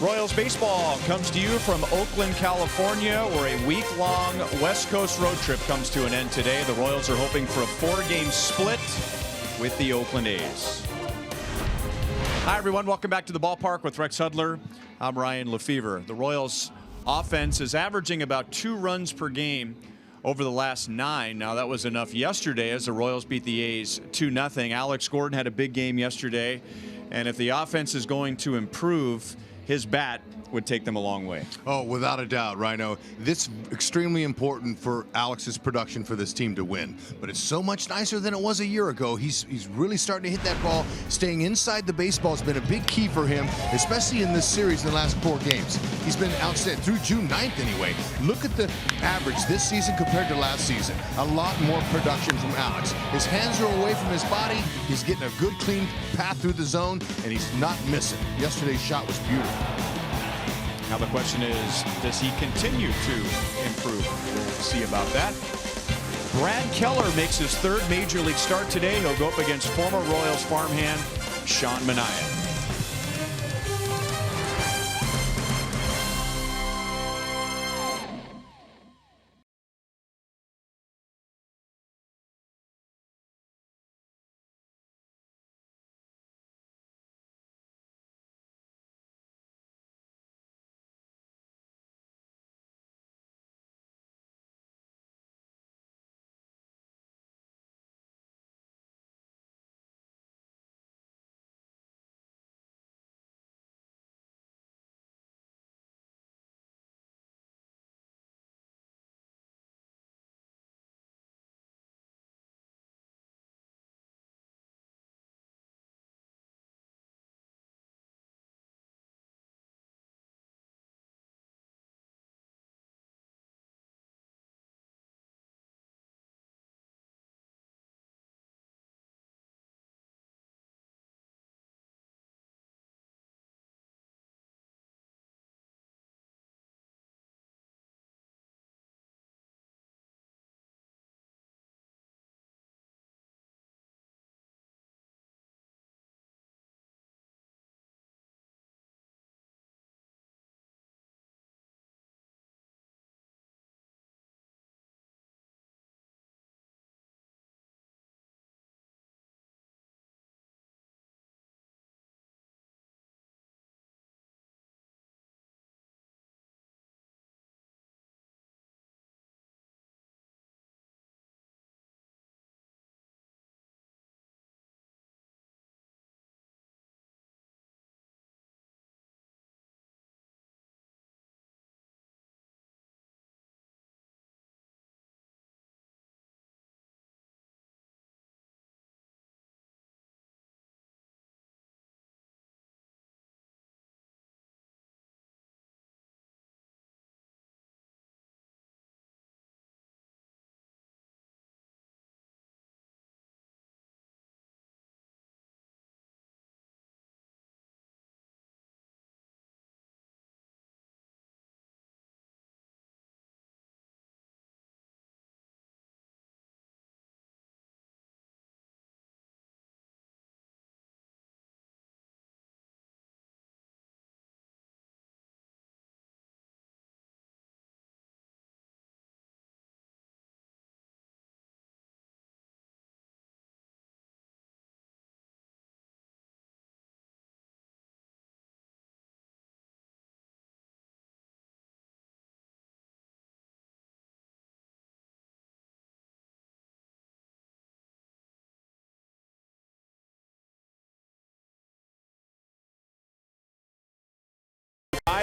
Royals baseball comes to you from Oakland, California, where a week-long West Coast road trip comes to an end today. The Royals are hoping for a 4-game split with the Oakland A's. Hi, everyone. Welcome back to the ballpark with Rex Hudler. I'm Ryan Lefevre. The Royals offense is averaging about 2 runs per game over the last 9. Now, that was enough yesterday as the Royals beat the A's 2-0. Alex Gordon had a big game yesterday, and if the offense is going to improve, his bat would take them a long way. Oh, without a doubt, Rhino. This is extremely important for Alex's production for this team to win. But it's so much nicer than it was a year ago. He's really starting to hit that ball. Staying inside the baseball has been a big key for him, especially in this series in the last 4 games. He's been outstanding through June 9th anyway. Look at the average this season compared to last season. A lot more production from Alex. His hands are away from his body. He's getting a good, clean path through the zone, and he's not missing. Yesterday's shot was beautiful. Now the question is, does he continue to improve? We'll see about that. Brad Keller makes his 3rd Major League start today. He'll go up against former Royals farmhand Sean Manaea.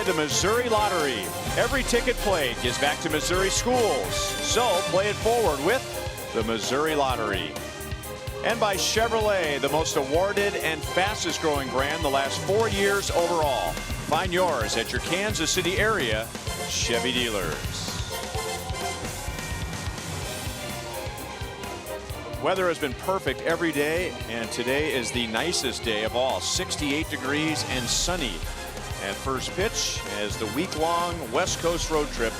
The Missouri Lottery. Every ticket played gives back to Missouri schools. So play it forward with the Missouri Lottery. And by Chevrolet, the most awarded and fastest growing brand the last 4 years overall. Find yours at your Kansas City area Chevy dealers. Weather has been perfect every day, and today is the nicest day of all. 68 degrees and sunny at first pitch as the week-long West Coast road trip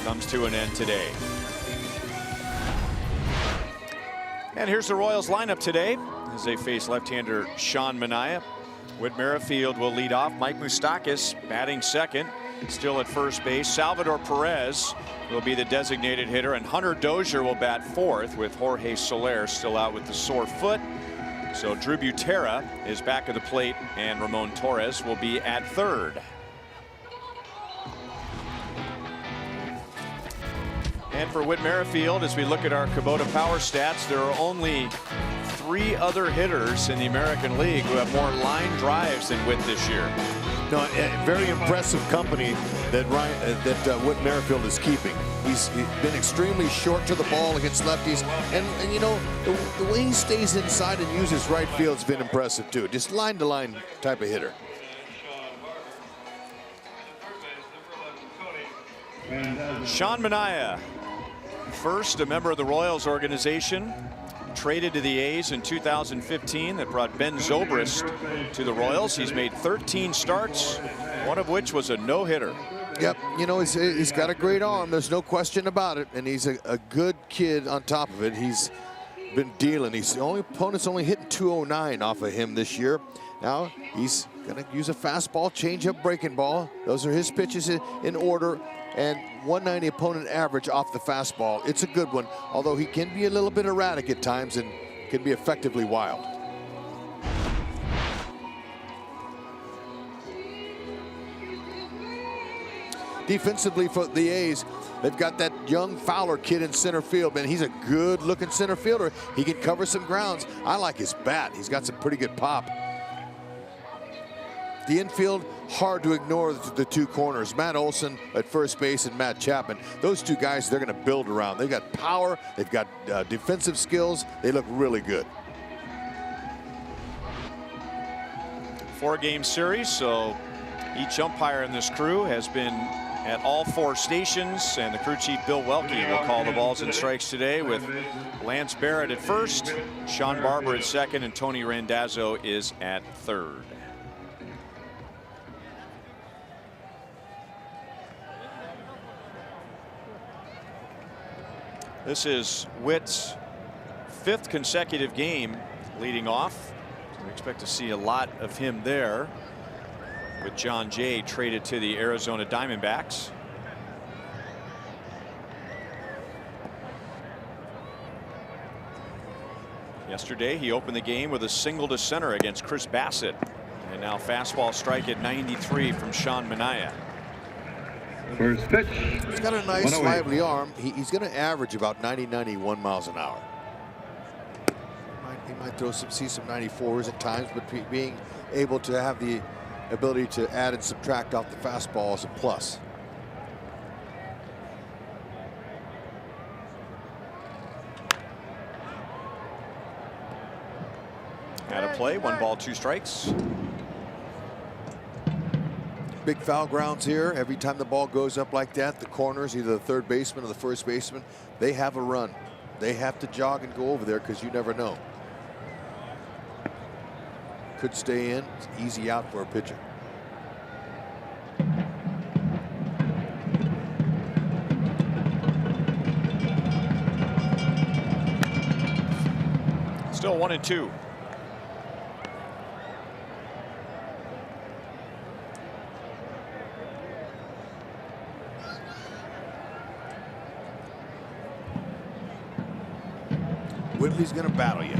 comes to an end today. And here's the Royals lineup today as they face left-hander Sean Manaea. Whit Merrifield will lead off. Mike Moustakas batting second. Still at first base. Salvador Perez will be the designated hitter, and Hunter Dozier will bat fourth with Jorge Soler still out with the sore foot. So Drew Butera is back at the plate, and Ramon Torres will be at third. And for Whit Merrifield, as we look at our Kubota power stats, there are only 3 other hitters in the American League who have more line drives than Whit this year. No, a very impressive company that Whit Merrifield is keeping. He's been extremely short to the ball against lefties, and you know the way he stays inside and uses right field's been impressive too. Just line-to-line type of hitter. Sean Manaea, first a member of the Royals organization, traded to the A's in 2015. That brought Ben Zobrist to the Royals. He's made 13 starts, one of which was a no-hitter. Yep, you know, he's got a great arm. There's no question about it, and he's a good kid on top of it. He's been dealing. He's the only opponent's only hitting 209 off of him this year. Now he's going to use a fastball, changeup, breaking ball. Those are his pitches in order. And 190 opponent average off the fastball. It's a good one, although he can be a little bit erratic at times and can be effectively wild. Defensively for the A's, they've got that young Fowler kid in center field, man. He's a good looking center fielder. He can cover some grounds. I like his bat. He's got some pretty good pop. The infield, hard to ignore the 2 corners. Matt Olson at first base and Matt Chapman. Those 2 guys, they're going to build around. They've got power. They've got defensive skills. They look really good. 4-game series, so each umpire in this crew has been at all 4 stations, and the crew chief Bill Welke will call the balls and strikes today with Lance Barrett at first, Sean Barber at second, and Tony Randazzo is at third. This is Whit's 5th consecutive game leading off. We expect to see a lot of him there, with John Jay traded to the Arizona Diamondbacks. Yesterday he opened the game with a single to center against Chris Bassett, and now fastball strike at 93 from Sean Manaea. First pitch. He's got a nice lively arm. He's going to average about 90-91 miles an hour. He might see some 94s at times, but being able to have the ability to add and subtract off the fastball is a plus. Out of play, 1 ball, 2 strikes. Big foul grounds here. Every time the ball goes up like that, the corners, either the third baseman or the first baseman, they have a run. They have to jog and go over there because you never know. Could stay in. It's easy out for a pitcher. Still 1-2. Whitley's going to battle you.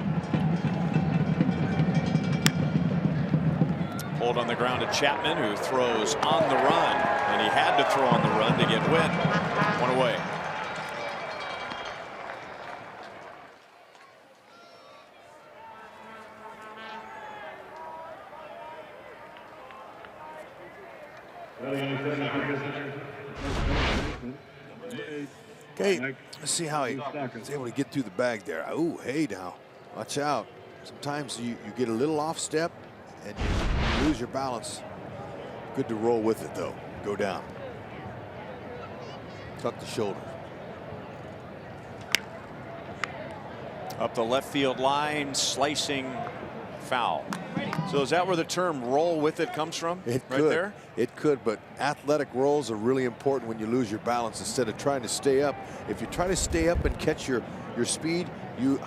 Pulled on the ground to Chapman, who throws on the run, and he had to throw on the run to get Whit. 1 away. Okay, let's see how he's able to get through the bag there. Oh, hey now, watch out. Sometimes you get a little off step and you lose your balance. Good to roll with it though. Go down. Tuck the shoulder. Up the left field line, slicing foul. So is that where the term roll with it comes from? It right could. There? It could, but athletic rolls are really important when you lose your balance instead of trying to stay up. If you try to stay up and catch your speed, you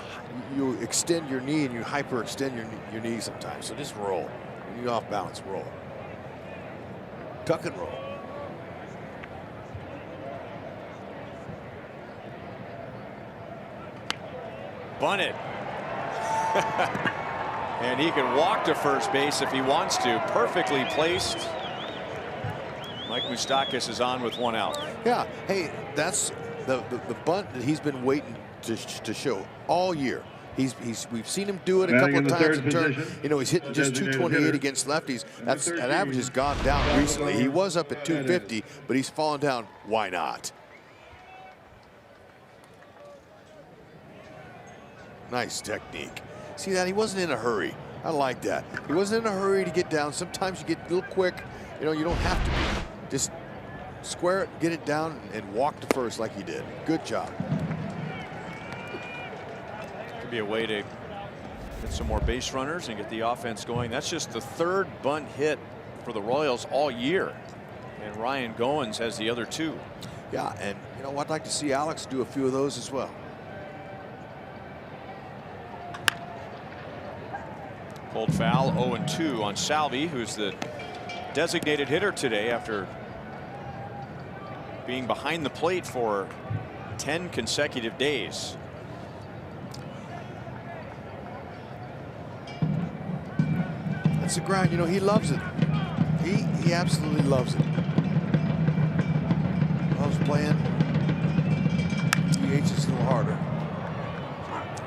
extend your knee and you hyperextend your knee sometimes. So just roll. You off balance, roll. Tuck and roll. Bunt it. And he can walk to first base if he wants to. Perfectly placed. Mike Moustakas is on with 1 out. Yeah, hey, that's the bunt that he's been waiting to show all year. We've seen him do it a couple of times in turn. You know, he's hitting just 228 against lefties. That average has gone down recently. He was up at 250, but he's fallen down. Why not? Nice technique. See that? He wasn't in a hurry. I like that. He wasn't in a hurry to get down. Sometimes you get a little quick. You know, you don't have to be. Just square it, get it down, and walk to first like he did. Good job. Could be a way to get some more base runners and get the offense going. That's just the 3rd bunt hit for the Royals all year. And Ryan Goins has the other 2. Yeah, and you know, I'd like to see Alex do a few of those as well. Pulled foul, 0-2 on Salvi, who's the designated hitter today after being behind the plate for 10 consecutive days. That's the grind. You know, he loves it. He absolutely loves it. Loves playing. DH is a little harder.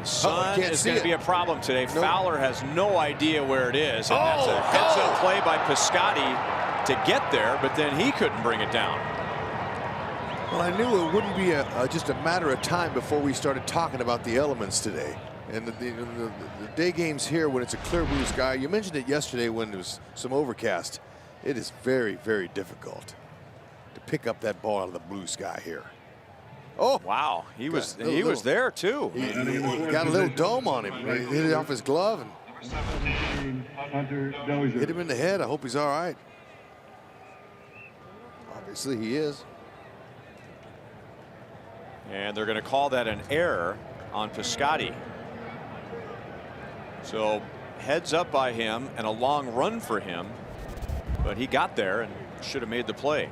Sun is going to be a problem today. Nope. Fowler has no idea where it is. And that's a heads-up play by Piscotty to get there, but then he couldn't bring it down. Well, I knew it wouldn't be just a matter of time before we started talking about the elements today. And the day games here, when it's a clear blue sky, you mentioned it yesterday when there was some overcast. It is very, very difficult to pick up that ball out of the blue sky here. Oh, wow. He was there, too. He got a little dome on him. He hit it off his glove and hit him in the head. I hope he's all right. Obviously, he is. And they're going to call that an error on Piscotty. So heads up by him and a long run for him. But he got there and should have made the play.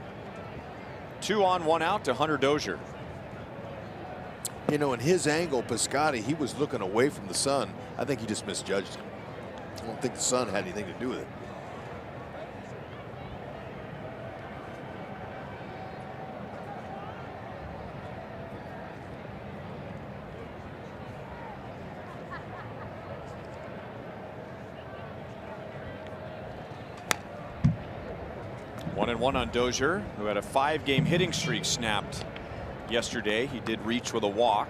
2 on, 1 out to Hunter Dozier. You know, in his angle, Piscotty, he was looking away from the sun. I think he just misjudged him. I don't think the sun had anything to do with it. One and 1 on Dozier, who had a 5-game hitting streak snapped yesterday. He did reach with a walk.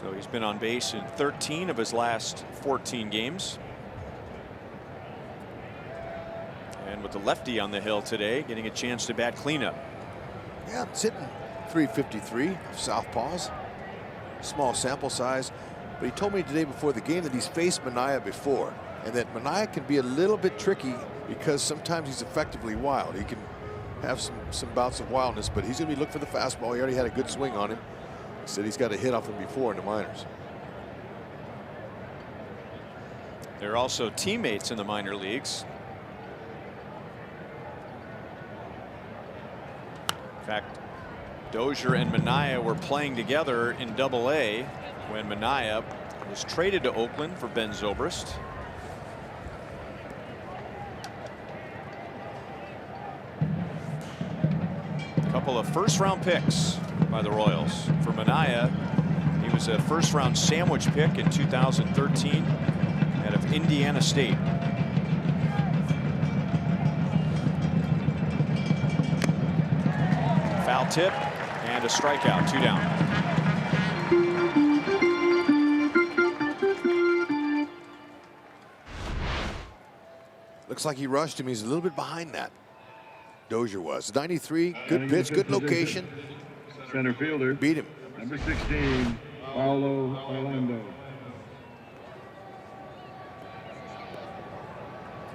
So he's been on base in 13 of his last 14 games. And with the lefty on the hill today, getting a chance to bat cleanup. Yeah, it's hitting 353 of southpaws. Small sample size. But he told me today before the game that he's faced Manaea before. And that Manaea can be a little bit tricky because sometimes he's effectively wild. He can have some bouts of wildness, but he's going to be looking for the fastball. He already had a good swing on him. He said he's got a hit off him before in the minors. They're also teammates in the minor leagues. In fact, Dozier and Manaea were playing together in Double-A when Manaea was traded to Oakland for Ben Zobrist. Couple of first-round picks by the Royals. For Manaea, he was a first-round sandwich pick in 2013 out of Indiana State. Foul tip and a strikeout, 2 down. Looks like he rushed him. He's a little bit behind that. Dozier was 93. Good pitch, good location. Center fielder. Beat him. Number 16, Paulo Orlando.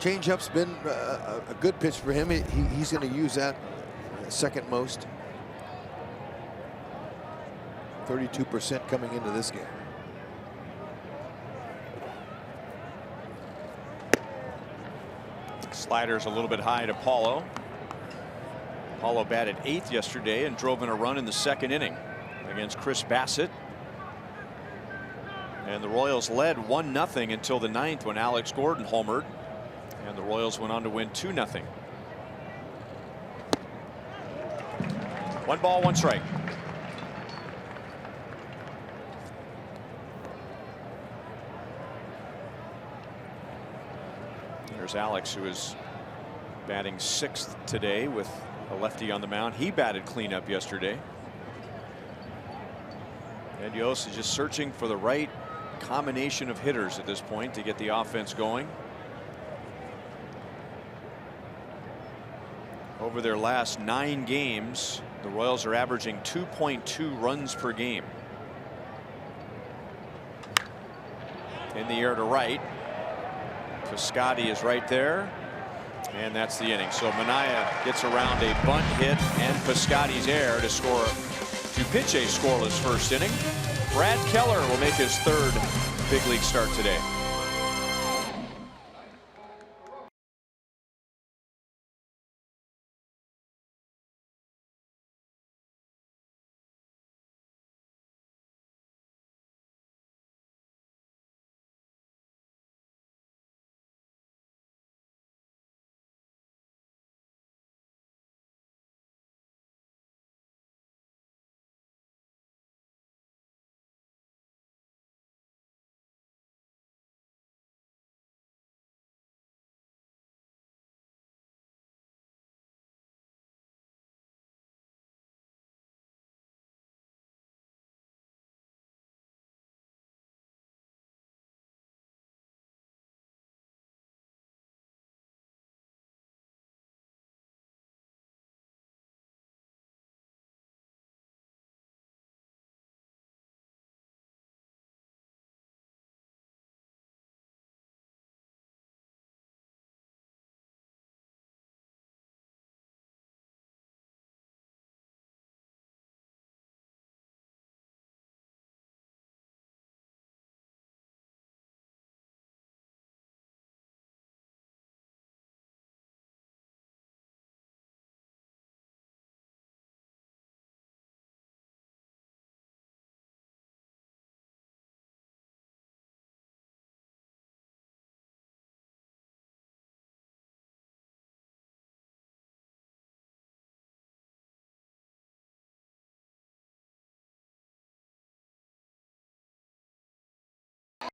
Changeup's been a good pitch for him. He's going to use that second most. 32% coming into this game. Slider's a little bit high to Paulo. Paulo batted 8th yesterday and drove in a run in the 2nd inning against Chris Bassett. And the Royals led 1-0 until the 9th when Alex Gordon homered. And the Royals went on to win 2-0. 1 ball, 1 strike. There's Alex, who is batting 6th today with a lefty on the mound. He batted cleanup yesterday. And Yost is just searching for the right combination of hitters at this point to get the offense going. Over their last 9 games, the Royals are averaging 2.2 runs per game. In the air to right. Piscotty is right there, and that's the inning. So Minaya gets around a bunt hit and Piscotty's error to pitch a scoreless first inning. Brad Keller will make his 3rd big league start today.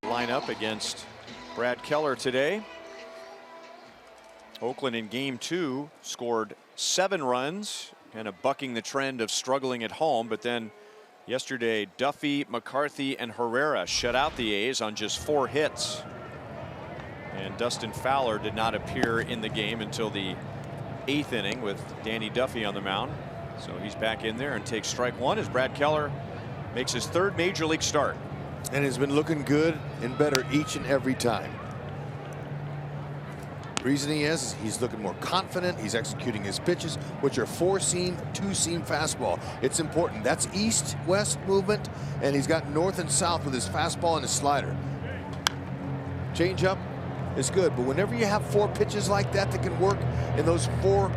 Line up against Brad Keller today. Oakland in game 2 scored 7 runs, kind of bucking the trend of struggling at home. But then yesterday, Duffy, McCarthy, and Herrera shut out the A's on just 4 hits. And Dustin Fowler did not appear in the game until the 8th inning with Danny Duffy on the mound. So he's back in there and takes strike 1 as Brad Keller makes his 3rd major league start. And has been looking good and better each and every time. The reason he is he's looking more confident. He's executing his pitches, which are 4-seam, 2-seam fastball. It's important. That's east-west movement, and he's got north and south with his fastball and his slider. Changeup is good, but whenever you have 4 pitches like that that can work in those 4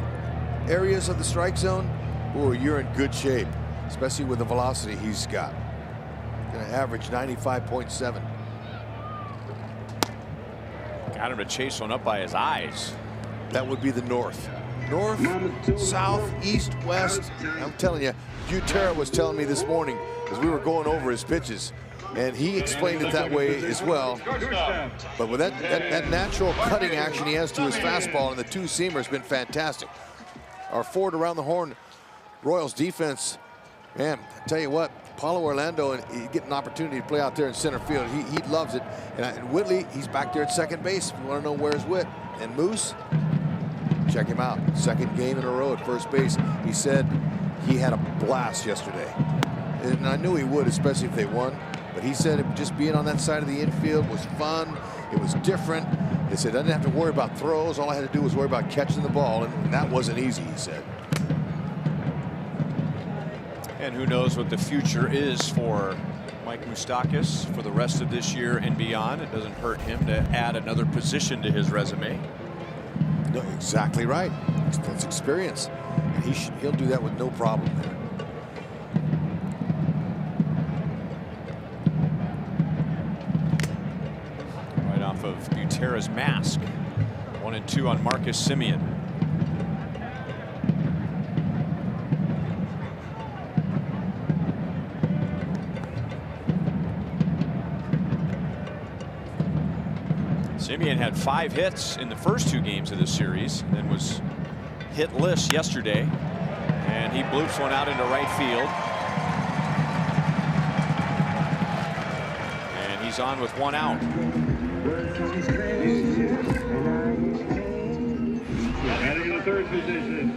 areas of the strike zone, oh, you're in good shape, especially with the velocity he's got. Going to average 95.7. Got him to chase one up by his eyes. That would be the north. North, south, east, west. I'm telling you, Butera was telling me this morning as we were going over his pitches, and he explained it that way as well. But with that natural cutting action he has to his fastball and the 2-seamer has been fantastic. Our forward around the horn Royals defense, man, I tell you what, Paulo Orlando, and he get an opportunity to play out there in center field. He loves it. And Whitley, he's back there at second base. We want to know where's Whit. And Moose, check him out. 2nd game in a row at first base. He said he had a blast yesterday. And I knew he would, especially if they won. But he said just being on that side of the infield was fun. It was different. He said I didn't have to worry about throws. All I had to do was worry about catching the ball. And that wasn't easy, he said. And who knows what the future is for Mike Moustakas for the rest of this year and beyond. It doesn't hurt him to add another position to his resume. No, exactly right. That's experience. And he'll do that with no problem. Right off of Butera's mask. 1-2 on Marcus Semien. Semien had 5 hits in the first 2 games of this series, and then was hitless yesterday. And he bloops one out into right field. And he's on with 1 out. Batting in the third position.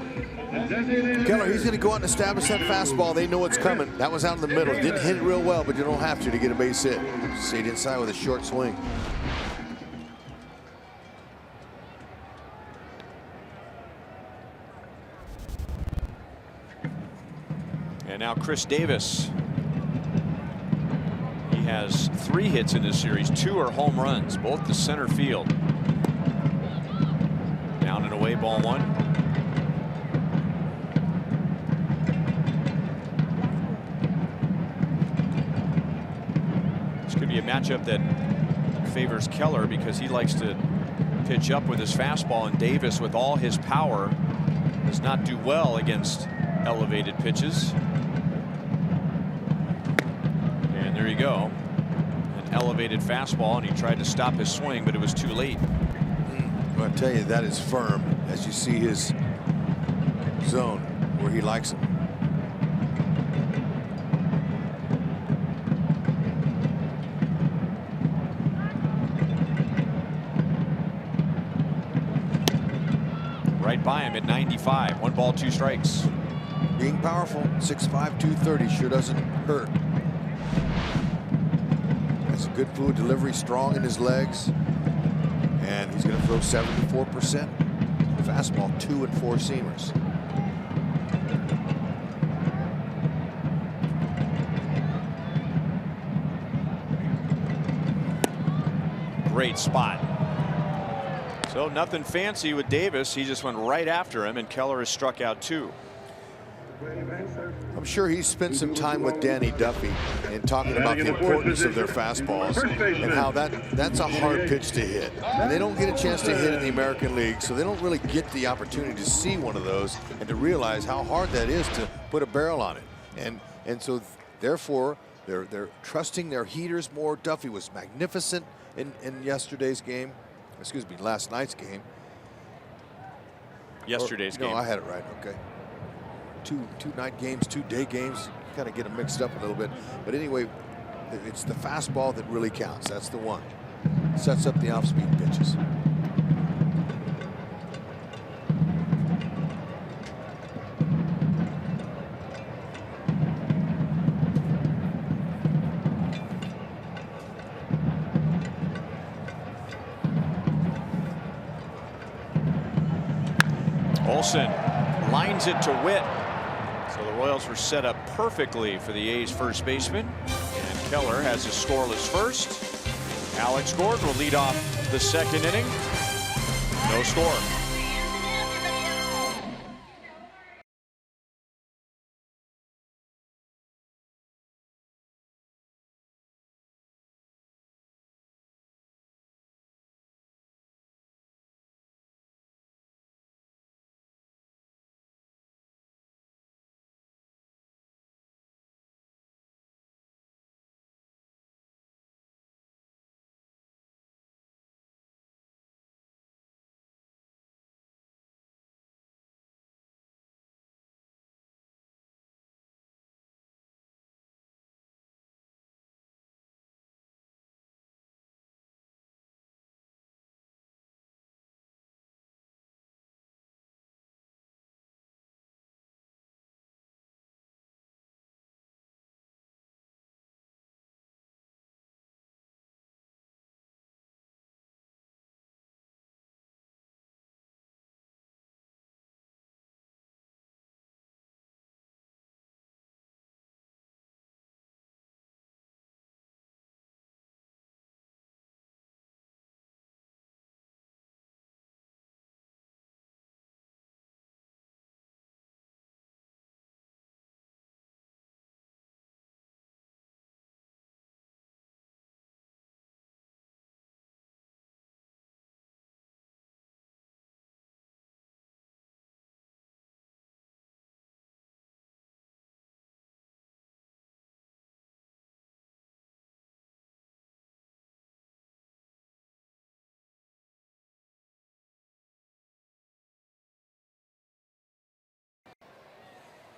Keller, he's going to go out and establish that fastball. They know it's coming. That was out in the middle. Didn't hit it real well, but you don't have to get a base hit. Stayed inside with a short swing. And now Chris Davis. He has 3 hits in this series. 2 are home runs, both to center field. Down and away, ball 1. This could be a matchup that favors Keller because he likes to pitch up with his fastball, and Davis, with all his power, does not do well against elevated pitches. And there you go. An elevated fastball, and he tried to stop his swing, but it was too late. Well, I tell you, that is firm as you see his zone where he likes him. Right by him at 95. 1 ball, 2 strikes. Being powerful, 6'5", 230 sure doesn't hurt. Has a good fluid delivery, strong in his legs. And he's going to throw 74%. Fastball, 2 and 4 seamers. Great spot. So nothing fancy with Davis. He just went right after him, and Keller has struck out 2. I'm sure he's spent some time with Danny Duffy and talking about the importance of their fastballs and how that's a hard pitch to hit. And they don't get a chance to hit in the American League, so they don't really get the opportunity to see one of those and to realize how hard that is to put a barrel on it. And so therefore they're trusting their heaters more. Duffy was magnificent in yesterday's game. Excuse me, last night's game. Yesterday's game. No, I had it right. Okay. Two night games, 2 day games, kind of get them mixed up a little bit. But anyway, it's the fastball that really counts. That's the one. Sets up the off-speed pitches. Olsen lines it to Witt. So the Royals were set up perfectly for the A's first baseman. And Keller has a scoreless first. Alex Gordon will lead off the 2nd inning. No score.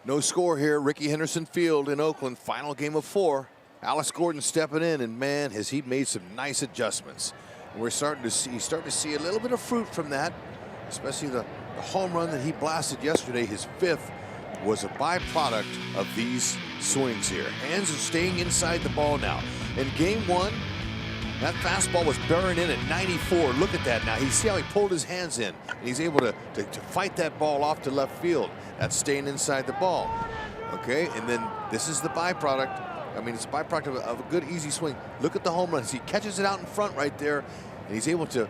No score here. Ricky Henderson Field in Oakland. Final game of 4. Alex Gordon stepping in, and man, has he made some nice adjustments. And we're starting to see a little bit of fruit from that, especially the home run that he blasted yesterday. His 5th was a byproduct of these swings here. Hands are staying inside the ball now. In game 1, that fastball was bearing in at 94. Look at that now. You see how he pulled his hands in, and he's able to fight that ball off to left field. That's staying inside the ball. Okay, and then this is the byproduct. I mean, it's a byproduct of a good, easy swing. Look at the home runs. He catches it out in front right there, and he's able to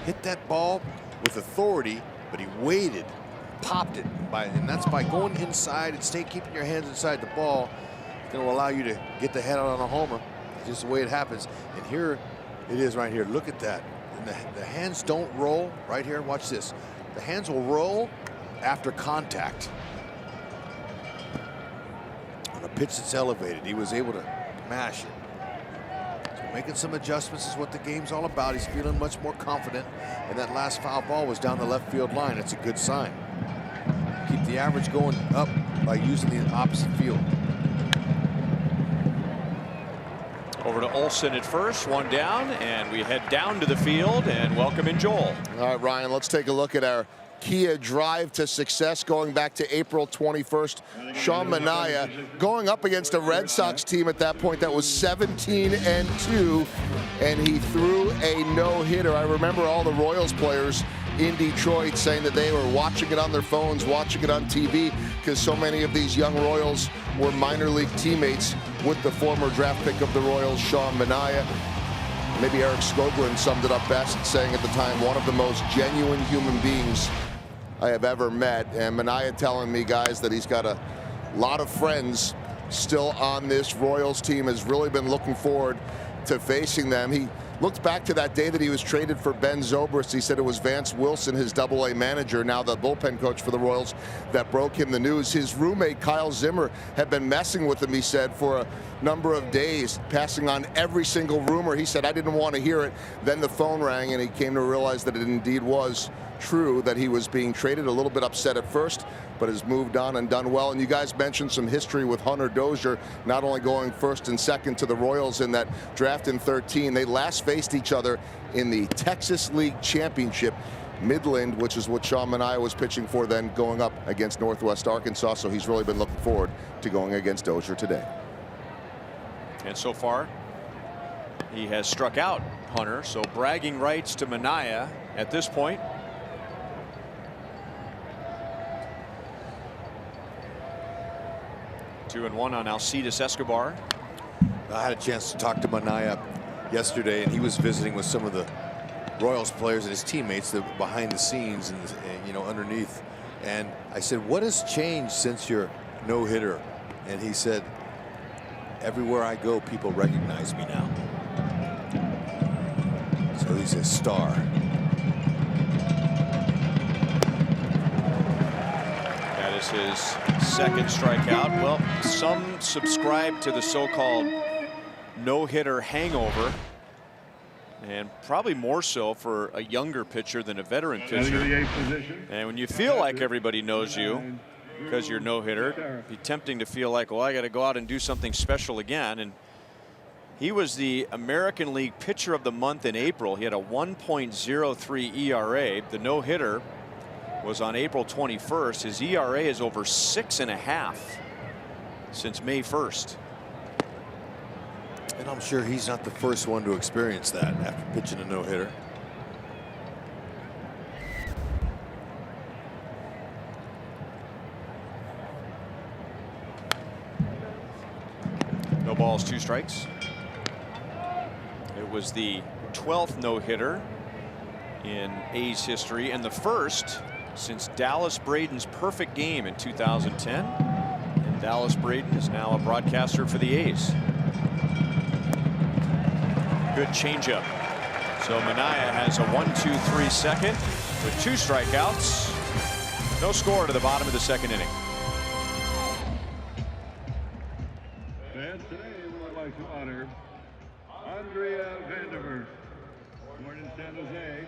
hit that ball with authority, but he waited, popped it, and that's by going inside and keeping your hands inside the ball. It's going to allow you to get the head out on a homer. It's just the way it happens. And here it is right here. Look at that. And the hands don't roll right here. Watch this. The hands will roll after contact. On a pitch that's elevated, he was able to mash it. So making some adjustments is what the game's all about. He's feeling much more confident. And that last foul ball was down the left field line. That's a good sign. Keep the average going up by using the opposite field. Over to Olsen at first, one down, and we head down to the field and welcome in Joel. All right, Ryan, let's take a look at our Kia drive to success going back to April 21st. Sean Manaea going up against a Red Sox team at that point that was 17-2, and he threw a no-hitter. I remember all the Royals players in Detroit saying that they were watching it on their phones, watching it on TV, because so many of these young Royals were minor league teammates with the former draft pick of the Royals, Sean Manaea. Maybe Eric Skoglund summed it up best, saying at the time, one of the most genuine human beings I have ever met. And Manaea telling me, guys, that he's got a lot of friends still on this Royals team, has really been looking forward to facing them. He looked back to that day that he was traded for Ben Zobrist. He said it was Vance Wilson, his Double-A manager, now the bullpen coach for the Royals, that broke him the news. His roommate, Kyle Zimmer, had been messing with him, he said, for a number of days, passing on every single rumor. He said, I didn't want to hear it. Then the phone rang, and he came to realize that it indeed was true, that he was being traded. A little bit upset at first, but has moved on and done well. And you guys mentioned some history with Hunter Dozier, not only going first and second to the Royals in that draft in 13. They last faced each other in the Texas League Championship. Midland, which is what Sean Manaea was pitching for then, going up against Northwest Arkansas. So he's really been looking forward to going against Dozier today. And so far, he has struck out Hunter. So bragging rights to Manaea at this point. 2-1 on Alcides Escobar. I had a chance to talk to Manaea yesterday, and he was visiting with some of the Royals players and his teammates that behind the scenes and you know, underneath. And I said, what has changed since your no-hitter? And he said, everywhere I go, people recognize me now. So he's a star. That is his second strikeout. Well, some subscribe to the so-called no-hitter hangover, and probably more so for a younger pitcher than a veteran pitcher. And when you feel like everybody knows you because you're no-hitter, it'd be tempting to feel like, well, I got to go out and do something special again. And he was the American League Pitcher of the Month in April. He had a 1.03 ERA. The no-hitter was on April 21st. His ERA is over 6.5 since May 1st. And I'm sure he's not the first one to experience that after pitching a no-hitter. No balls, 2 strikes. It was the 12th no-hitter in A's history and the first since Dallas Braden's perfect game in 2010. And Dallas Braden is now a broadcaster for the A's. Good changeup. So Manaea has a 1-2-3 second with 2 strikeouts. No score to the bottom of the second inning. And today we would like to honor Andrea Vandermeer, born in San Jose.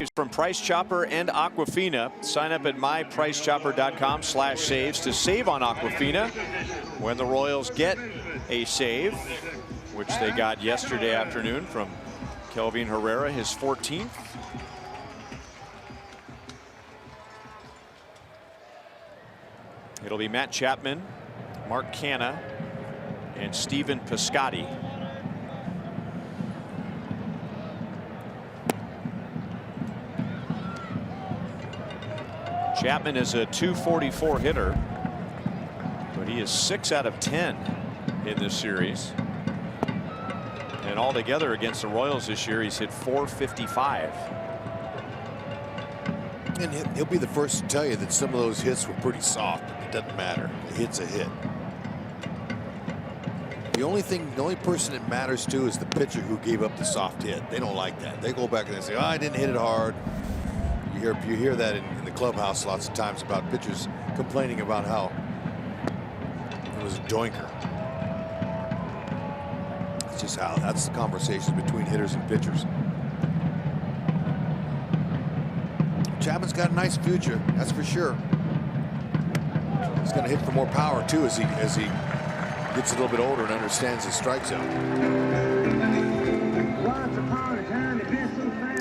is from Price Chopper and Aquafina. Sign up at mypricechopper.com/saves to save on Aquafina when the Royals get a save, which they got yesterday afternoon from Kelvin Herrera, his 14th. It'll be Matt Chapman, Mark Canha, and Stephen Piscotty. Chapman is a .244 hitter, but he is 6 out of 10 in this series. And altogether against the Royals this year, he's hit .455. And he'll be the first to tell you that some of those hits were pretty soft. It doesn't matter. A hit's a hit. The only person it matters to is the pitcher who gave up the soft hit. They don't like that. They go back and they say, "Oh, I didn't hit it hard." You hear that in the clubhouse lots of times about pitchers complaining about how it was a doinker. It's just how that's the conversation between hitters and pitchers. Chapman's got a nice future, that's for sure. He's going to hit for more power too as he gets a little bit older and understands his strike zone.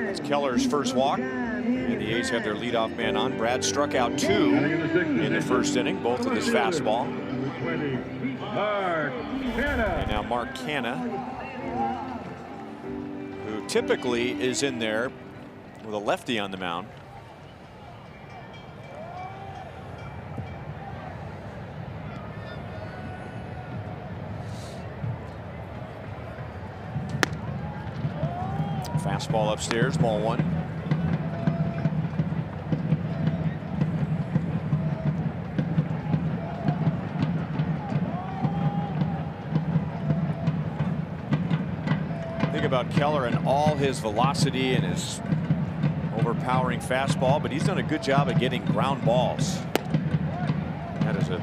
It's Keller's first walk. And the A's have their leadoff man on. Brad struck out 2 in the first inning, both with his fastball. And now Mark Canha, who typically is in there with a lefty on the mound. Fastball upstairs, ball 1. About Keller and all his velocity and his overpowering fastball, but he's done a good job of getting ground balls. That is a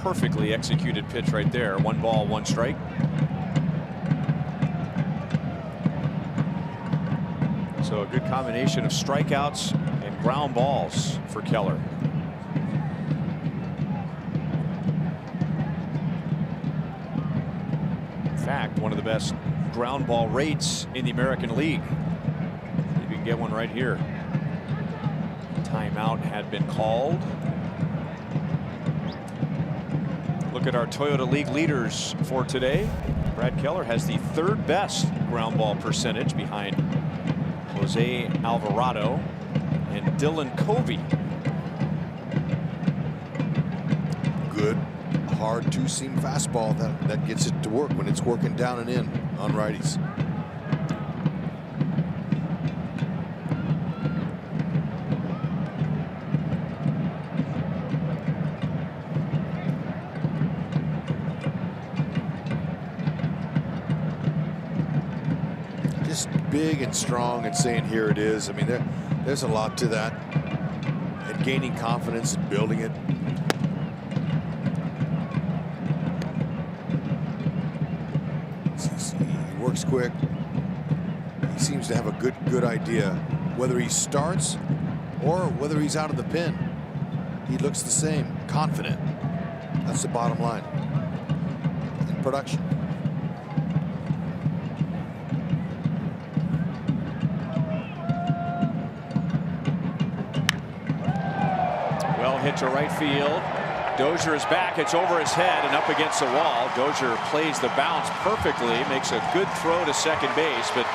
perfectly executed pitch right there. 1 ball, 1 strike. So a good combination of strikeouts and ground balls for Keller. In fact, one of the best ground ball rates in the American League. You can get one right here. Timeout had been called. Look at our Toyota League leaders for today. Brad Keller has the 3rd best ground ball percentage behind Jose Alvarado and Dylan Covey. Good hard 2-seam fastball that gets it to work when it's working down and in on righties. Just big and strong and saying here it is. I mean, there's a lot to that, and gaining confidence and building it. He works quick. He seems to have a good idea whether he starts or whether he's out of the pen. He looks the same, confident. That's the bottom line in production. Well hit to right field. Dozier is back. It's over his head and up against the wall. Dozier plays the bounce perfectly, makes a good throw to second base, but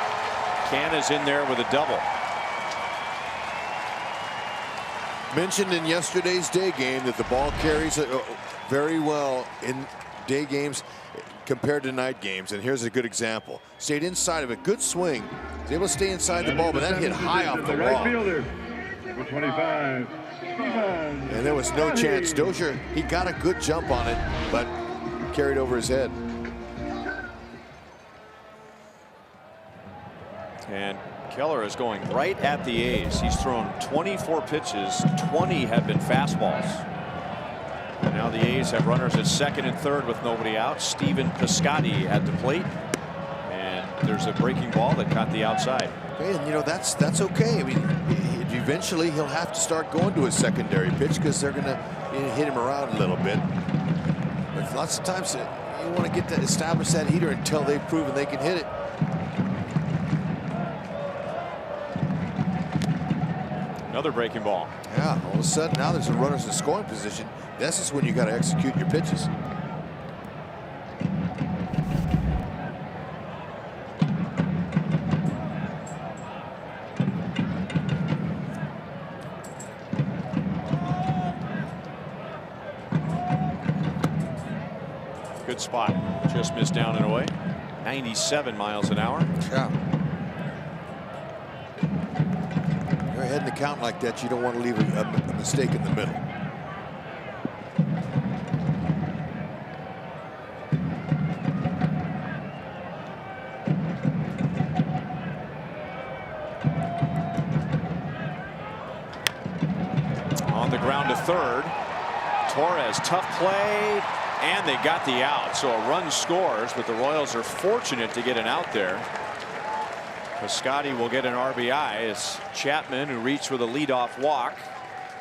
Canha's in there with a double. Mentioned in yesterday's day game that the ball carries very well in day games compared to night games, and here's a good example. Stayed inside of it, good swing. Was able to stay inside the ball, but that hit high off the wall. Number 25. And there was no chance. Dozier, he got a good jump on it, but carried over his head. And Keller is going right at the A's. He's thrown 24 pitches, 20 have been fastballs. And now the A's have runners at second and third with nobody out. Stephen Piscotty at the plate, and there's a breaking ball that caught the outside. Okay, and you know, that's okay. I mean, eventually he'll have to start going to his secondary pitch because they're going to hit him around a little bit. But lots of times you want to get to establish that heater until they've proven they can hit it. Another breaking ball. Yeah, all of a sudden now there's a runners in scoring position. This is when you got to execute your pitches. Good spot. Just missed down and away. 97 miles an hour. Yeah. You're ahead in the count like that. You don't want to leave a mistake in the middle. On the ground to third. Torres, tough play. And they got the out, so a run scores, but the Royals are fortunate to get an out there. Piscotty will get an RBI as Chapman, who reached with a leadoff walk,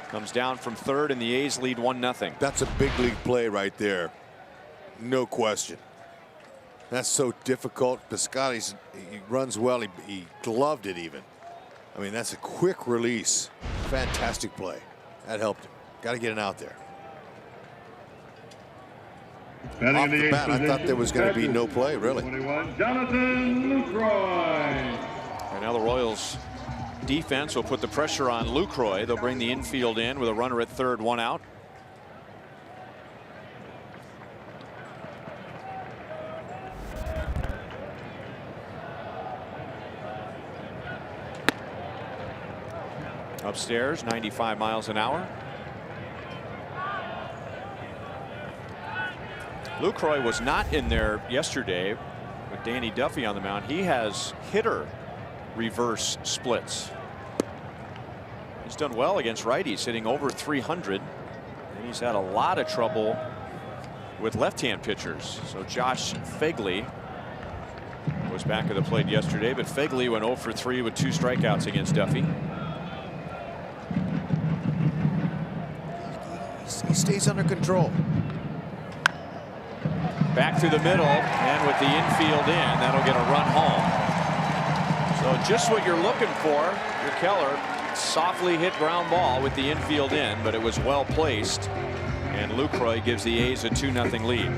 comes down from third, and the A's lead 1-0. That's a big league play right there. No question. That's so difficult. Piscotty, he runs well. He gloved it even. I mean, that's a quick release. Fantastic play. That helped him. Got to get it out there. Off the bat, I thought there was going to be no play, really. 21, Jonathan Lucroy. And now the Royals defense will put the pressure on Lucroy. They'll bring the infield in with a runner at third, 1 out. Upstairs, 95 miles an hour. Lucroy was not in there yesterday with Danny Duffy on the mound. He has hitter reverse splits. He's done well against righties, hitting over 300. And he's had a lot of trouble with left-hand pitchers. So Josh Fegley was back at the plate yesterday, but Fegley went 0 for 3 with 2 strikeouts against Duffy. He stays under control. Back through the middle, and with the infield in, that'll get a run home. So just what you're looking for. Your Keller softly hit ground ball with the infield in, but it was well placed, and Lucroy gives the A's a 2-0 lead.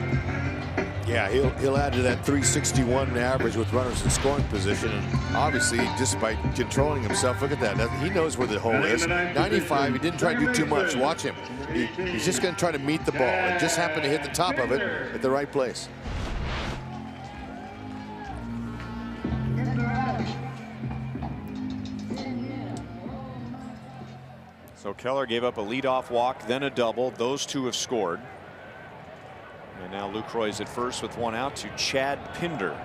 Yeah, he'll add to that 361 average with runners in scoring position, and obviously just by controlling himself, look at that. He knows where the hole is. 95. He didn't try to do too much. Watch him. He's just going to try to meet the ball. It just happened to hit the top of it at the right place. So Keller gave up a leadoff walk, then a double. Those two have scored. And now Lucroy's at first with 1 out to Chad Pinder.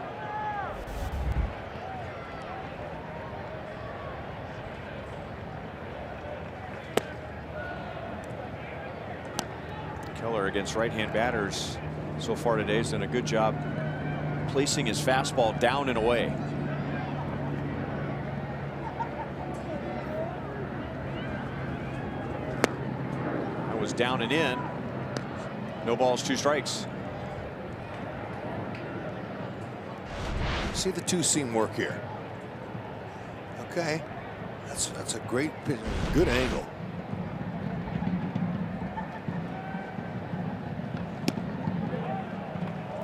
Keller against right-hand batters so far today has done a good job placing his fastball down and away. That was down and in. No balls, 2 strikes. See the 2-seam work here. Okay, that's a great pitch, good angle.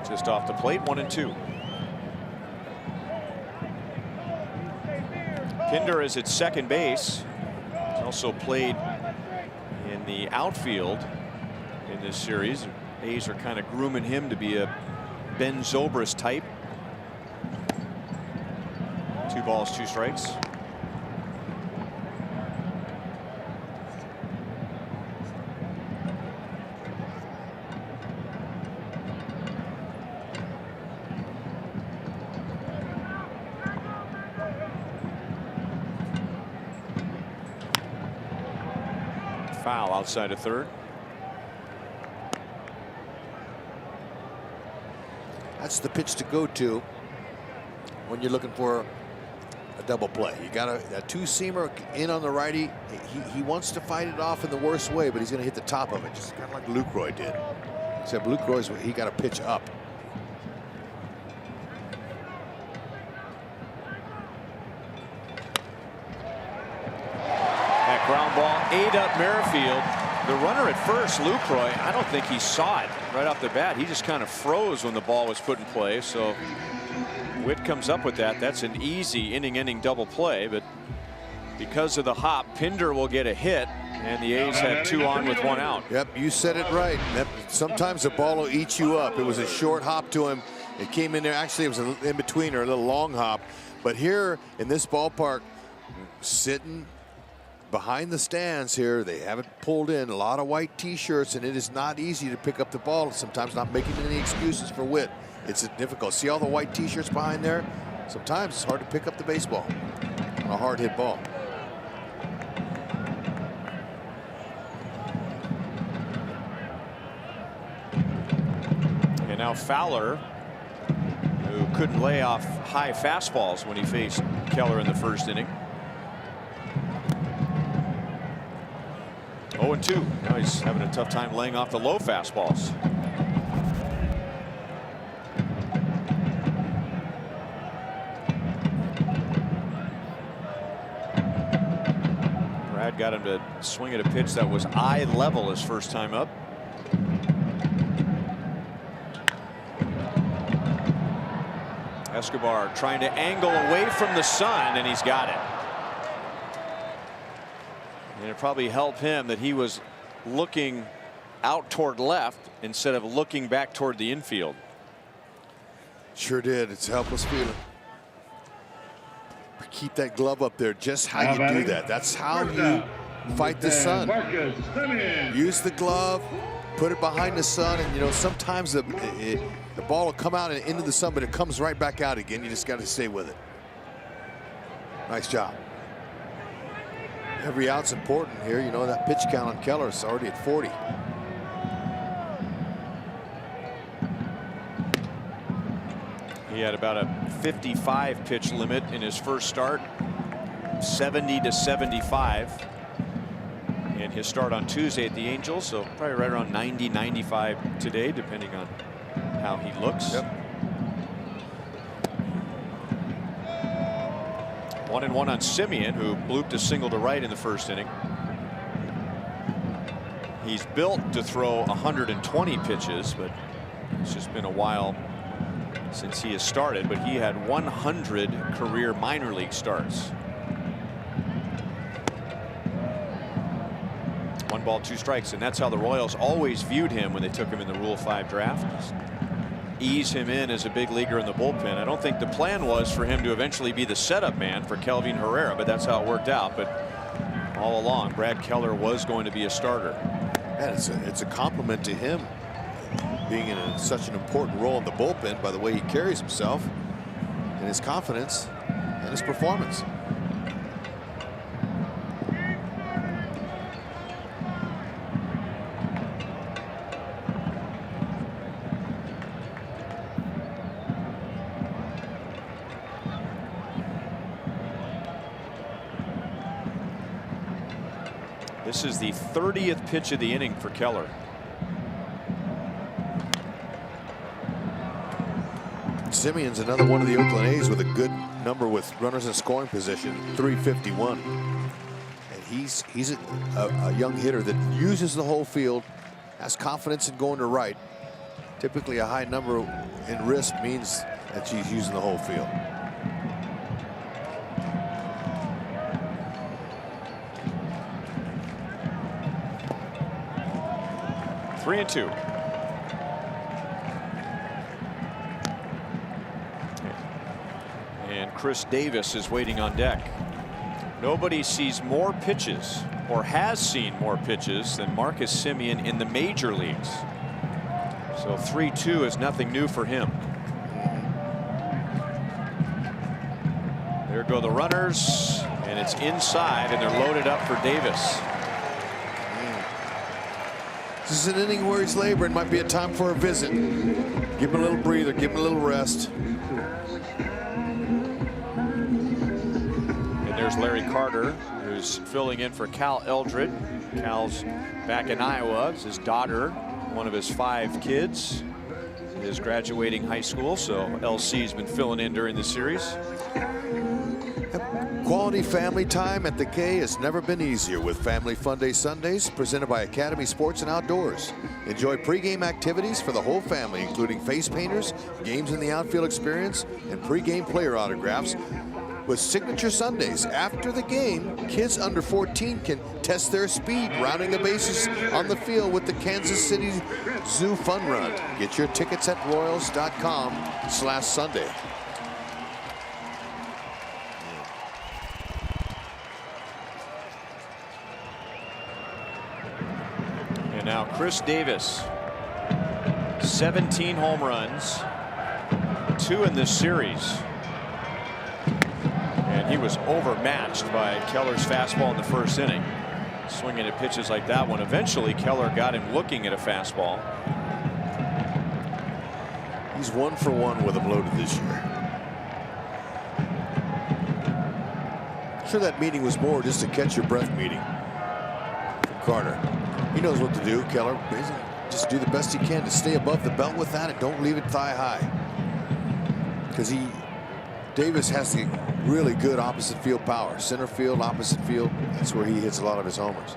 Just off the plate, 1-2. Pinder is at second base. He's also played in the outfield in this series. A's are kind of grooming him to be a Ben Zobrist type. 2 balls, 2 strikes. Foul outside of third. That's the pitch to go to when you're looking for a double play. You got a two-seamer in on the righty. He wants to fight it off in the worst way, but he's going to hit the top of it, just kind of like Lucroy did. Except Lucroy's, he got a pitch up. That ground ball ate up Merrifield. The runner at first, Lucroy, I don't think he saw it right off the bat. He just kind of froze when the ball was put in play. So Witt comes up with that. That's an easy inning-ending double play, but because of the hop, Pinder will get a hit, and the A's have 2 on with 1 out. Yep, you said it right. Sometimes the ball will eat you up. It was a short hop to him. It came in there. Actually, it was an in-between or a little long hop. But here in this ballpark, sitting behind the stands here, they haven't pulled in a lot of white T-shirts, and it is not easy to pick up the ball. Sometimes not making any excuses for Witt. It's difficult. See all the white T-shirts behind there? Sometimes it's hard to pick up the baseball on a hard hit ball. And now Fowler, who couldn't lay off high fastballs when he faced Keller in the first inning. 0-2. Now he's having a tough time laying off the low fastballs. Brad got him to swing at a pitch that was eye level his first time up. Escobar trying to angle away from the sun, and he's got it. And it probably helped him that he was looking out toward left instead of looking back toward the infield. Sure did. It's a helpless feeling. Keep that glove up there. Just how you do that. That's how you fight the sun. Use the glove, put it behind the sun, and you know sometimes the ball will come out and into the sun, but it comes right back out again. You just got to stay with it. Nice job. Every out's important here. You know that pitch count on Keller is already at 40. He had about a 55 pitch limit in his first start, 70 to 75 in his start on Tuesday at the Angels, so probably right around 90, 95 today, depending on how he looks. Yep. 1-1 on Simeon, who blooped a single to right in the first inning. He's built to throw 120 pitches, but it's just been a while since he has started, but he had 100 career minor league starts. 1 ball, 2 strikes, and that's how the Royals always viewed him when they took him in the Rule 5 draft. Just ease him in as a big leaguer in the bullpen. I don't think the plan was for him to eventually be the setup man for Kelvin Herrera, but that's how it worked out. But all along, Brad Keller was going to be a starter. And it's a compliment to him being in such an important role in the bullpen by the way he carries himself and his confidence and his performance. This is the 30th pitch of the inning for Keller. Simeon's another one of the Oakland A's with a good number with runners in scoring position, 351. And he's a young hitter that uses the whole field, has confidence in going to right. Typically a high number in risk means that he's using the whole field. Three and 2. And Chris Davis is waiting on deck. Nobody sees more pitches or has seen more pitches than Marcus Semien in the major leagues. So 3-2 is nothing new for him. There go the runners, and it's inside, and they're loaded up for Davis. This is an inning where he's laboring. Might be a time for a visit. Give him a little breather. Give him a little rest. Here's Larry Carter, who's filling in for Cal Eldred. Cal's back in Iowa. It's his daughter, one of his 5 kids, is graduating high school, so LC's been filling in during the series. Quality family time at the K has never been easier with Family Fun Day Sundays presented by Academy Sports and Outdoors. Enjoy pregame activities for the whole family, including face painters, games in the outfield experience, and pregame player autographs. With signature Sundays after the game, kids under 14 can test their speed rounding the bases on the field with the Kansas City Zoo Fun Run. Get your tickets at royals.com/Sunday. And now Chris Davis, 17 home runs, 2 in this series. And he was overmatched by Keller's fastball in the first inning. Swinging at pitches like that one. Eventually, Keller got him looking at a fastball. He's 1 for 1 with him loaded this year. I'm sure that meeting was more just a catch your breath meeting from Carter. He knows what to do, Keller. Just do the best he can to stay above the belt with that and don't leave it thigh high. Because Davis has the really good opposite field power. Center field, opposite field. That's where he hits a lot of his homers.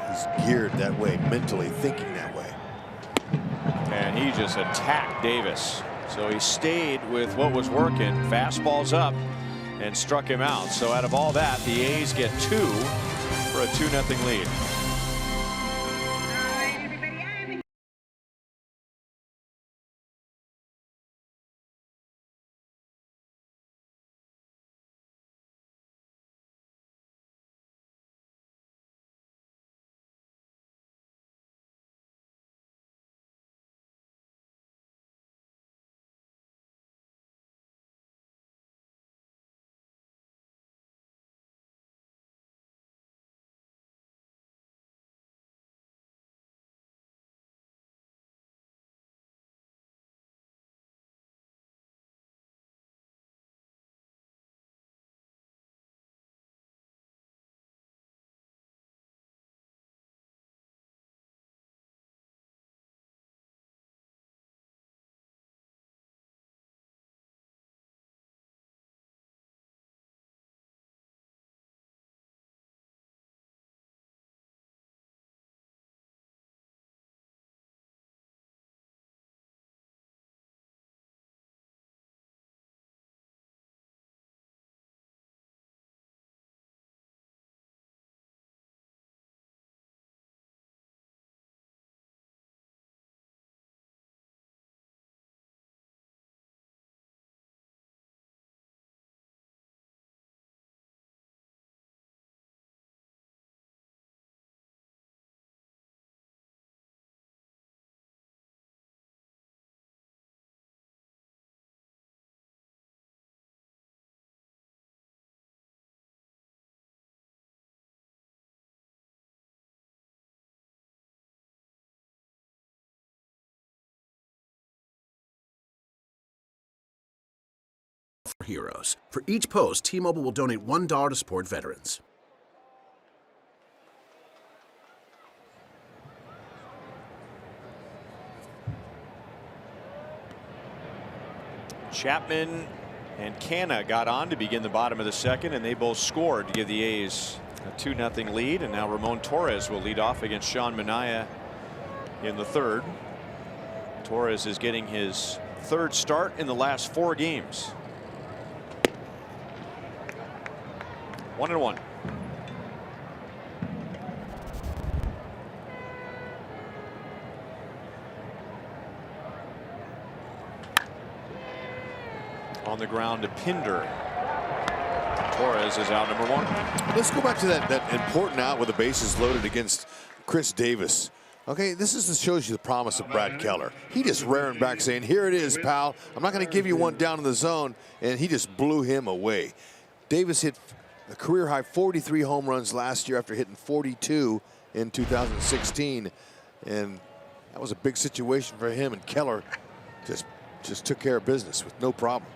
He's geared that way, mentally thinking that way. And he just attacked Davis. So he stayed with what was working. Fastballs up and struck him out. So out of all that, the A's get 2 for a 2-0 lead. Heroes. For each post, T-Mobile will donate $1 to support veterans. Chapman and Canna got on to begin the bottom of the second, and they both scored to give the A's a 2-0 lead. And now Ramon Torres will lead off against Sean Manaea in the third. Torres is getting his 3rd start in the last 4 games. 1-1. On the ground to Pinder. Torres is out number 1. Let's go back to that important out with the bases loaded against Chris Davis. Okay, this shows you the promise of Brad Keller. He just raring back saying, here it is, pal. I'm not going to give you one down in the zone. And he just blew him away. Davis hit a career-high 43 home runs last year after hitting 42 in 2016. And that was a big situation for him. And Keller just took care of business with no problem.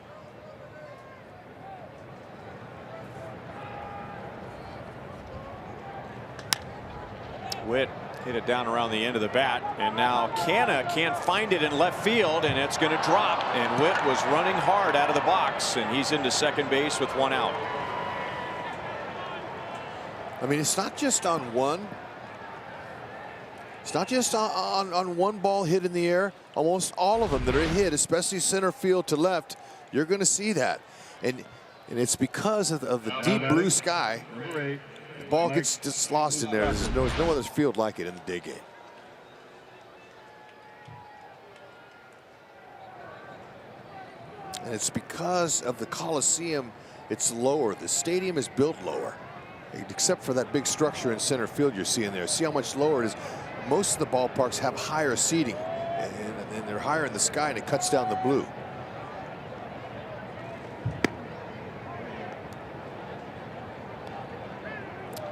Witt hit it down around the end of the bat, and now Canna can't find it in left field, and it's going to drop. And Witt was running hard out of the box, and he's into second base with one out. I mean, it's not just on one. It's not just on one ball hit in the air. Almost all of them that are hit, especially center field to left, you're going to see that. And it's because of the deep blue sky. The ball gets just lost in there. There's no other field like it in the day game. And it's because of the Coliseum, it's lower. The stadium is built lower, except for that big structure in center field you're seeing there. See how much lower it is. Most of the ballparks have higher seating, and they're higher in the sky, and it cuts down the blue.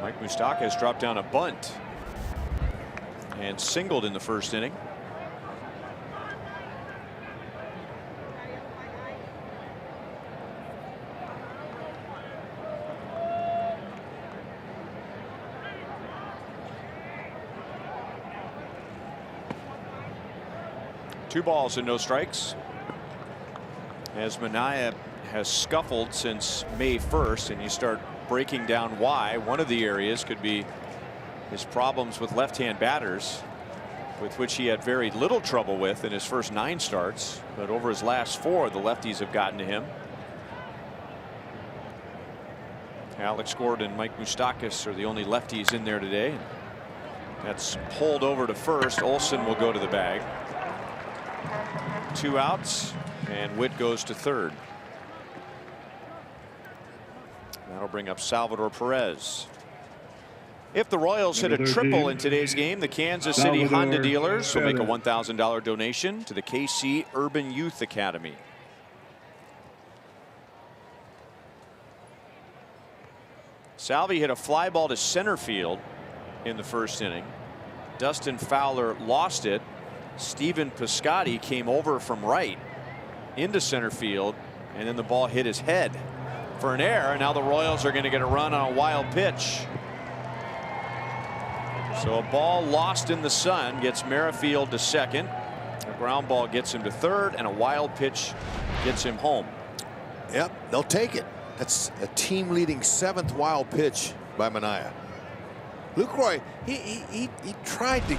Mike Moustakas has dropped down a bunt and singled in the first inning. Two balls and no strikes, as Manaea has scuffled since May 1st, and you start breaking down why. One of the areas could be his problems with left-hand batters, with which he had very little trouble with in his first 9 starts, but over his last 4, the lefties have gotten to him. Alex Gordon and Mike Moustakas are the only lefties in there today. That's pulled over to first. Olsen will go to the bag. 2 outs, and Witt goes to third. That'll bring up Salvador Perez. If the Royals hit a triple in today's game, the Kansas City Honda dealers will make a $1,000 donation to the KC Urban Youth Academy. Salvi hit a fly ball to center field in the first inning. Dustin Fowler lost it. Stephen Piscotty came over from right into center field, and then the ball hit his head for an error. And now the Royals are going to get a run on a wild pitch. So a ball lost in the sun gets Merrifield to second. A ground ball gets him to third, and a wild pitch gets him home. Yep, they'll take it. That's a team-leading 7th wild pitch by Manaea. Lucroy, he tried to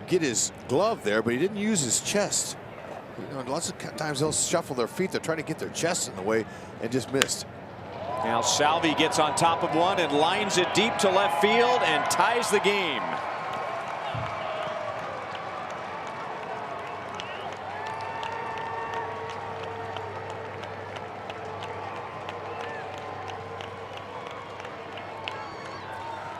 get his glove there, but he didn't use his chest. You know, lots of times they'll shuffle their feet. They're trying to get their chest in the way and just missed. Now Salvi gets on top of one and lines it deep to left field and ties the game.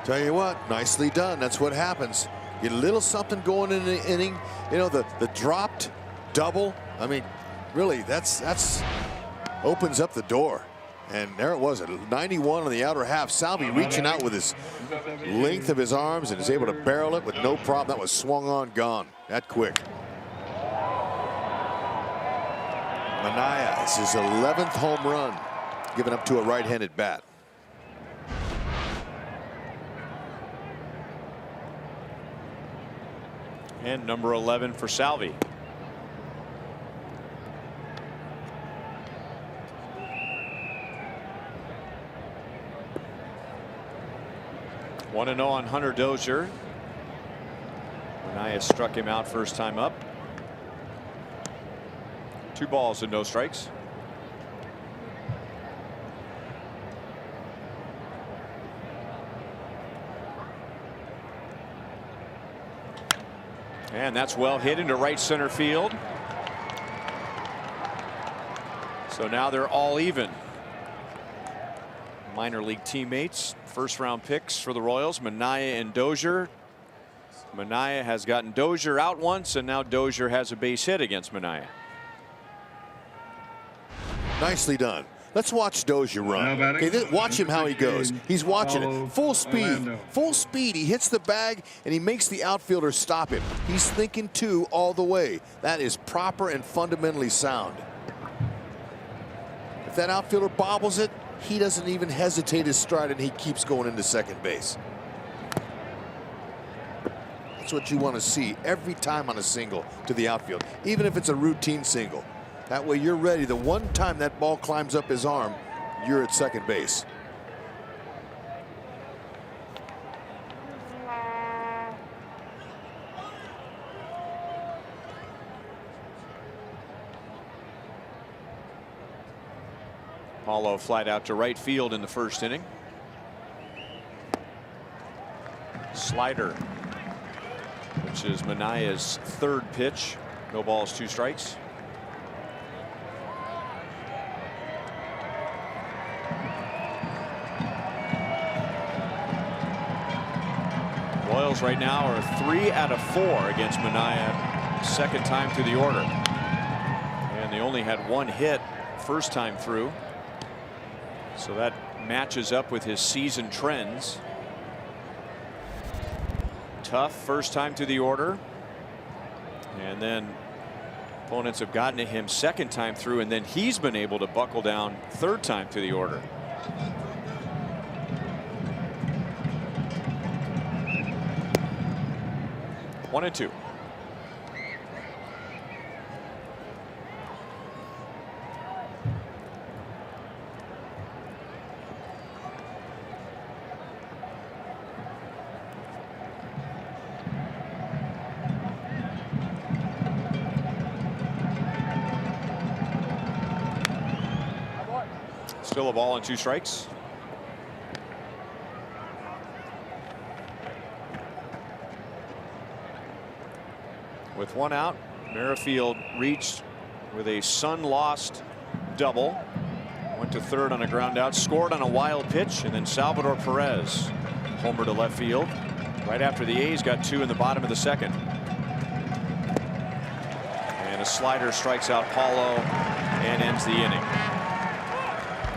Tell you what, nicely done. That's what happens. Get a little something going in the inning. You know, the dropped double. I mean, really, that's opens up the door. And there it was, at 91 on the outer half. Salvi reaching out with his length of his arms and is able to barrel it with no problem. That was swung on, gone that quick. Manaea is his 11th home run given up to a right-handed bat. And number 11 for Salvi. One and 0 on Hunter Dozier. Manaea struck him out first time up. 2 balls and no strikes. And that's well hit into right center field. So now they're all even. Minor league teammates, first round picks for the Royals, Manaea and Dozier. Manaea has gotten Dozier out once, and now Dozier has a base hit against Manaea. Nicely done. Let's watch Dozier run. Okay, watch him how he goes. He's watching it. Full speed. Full speed. He hits the bag, and he makes the outfielder stop him. He's thinking 2 all the way. That is proper and fundamentally sound. If that outfielder bobbles it, he doesn't even hesitate his stride, and he keeps going into second base. That's what you want to see every time on a single to the outfield, even if it's a routine single. That way you're ready. The one time that ball climbs up his arm, you're at second base. Paulo flied out to right field in the first inning. Slider, which is Manaya's third pitch. No balls, 2 strikes. Royals right now are 3 out of 4 against Manaya, second time through the order. And they only had 1 hit first time through. So that matches up with his season trends. Tough first time to the order, and then opponents have gotten to him second time through, and then he's been able to buckle down third time to the order. One and 2. Still a ball and 2 strikes. With 1 out, Merrifield reached with a Sun-lost double. Went to third on a ground out, scored on a wild pitch, and then Salvador Perez homer to left field. Right after the A's got 2 in the bottom of the second. And a slider strikes out Paulo and ends the inning.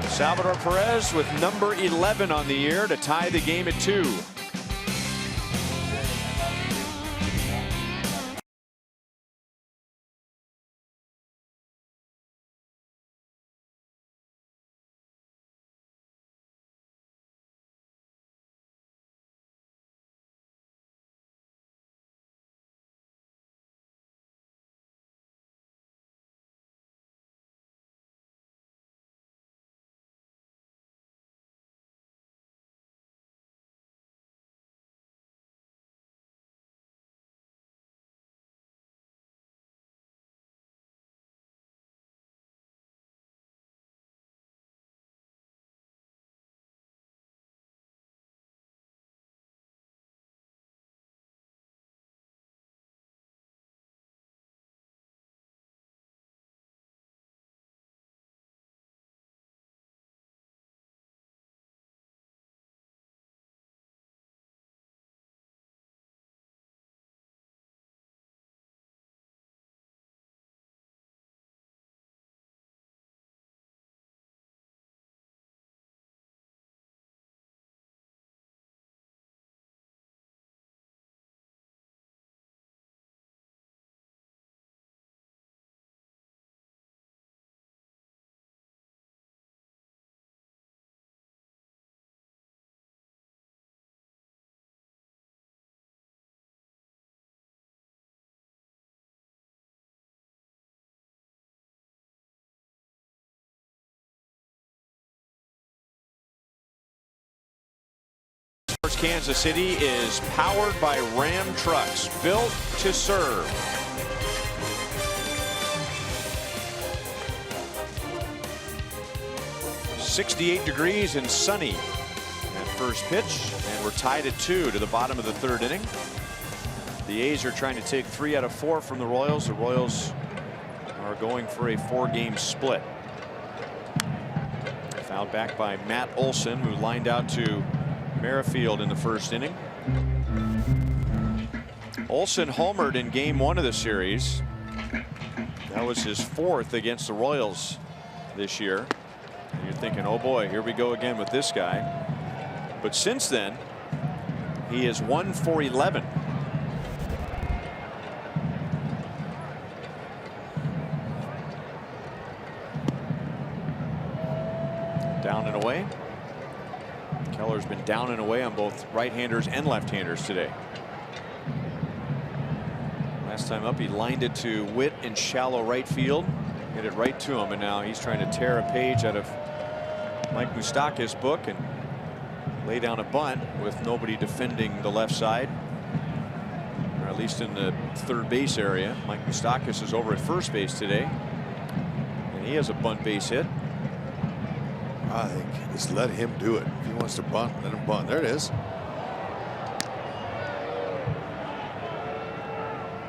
Salvador Perez with number 11 on the year to tie the game at 2. Kansas City is powered by Ram trucks, built to serve. .68 degrees and sunny at first pitch, and we're tied at 2 to the bottom of the third inning. The A's are trying to take 3 out of 4 from the Royals. The Royals are going for a 4-game split. Fouled back by Matt Olson, who lined out to Merrifield in the first inning. Olson homered in game 1 of the series. That was his 4th against the Royals this year. And you're thinking, oh boy, here we go again with this guy. But since then, he is 1 for 11. Down and away. Keller's been down and away on both right-handers and left-handers today. Last time up, he lined it to Witt in shallow right field. Hit it right to him, and now he's trying to tear a page out of Mike Moustakas' book and lay down a bunt with nobody defending the left side, or at least in the third base area. Mike Moustakas is over at first base today, and he has a bunt base hit. I think just let him do it. If he wants to bunt, let him bunt. There it is.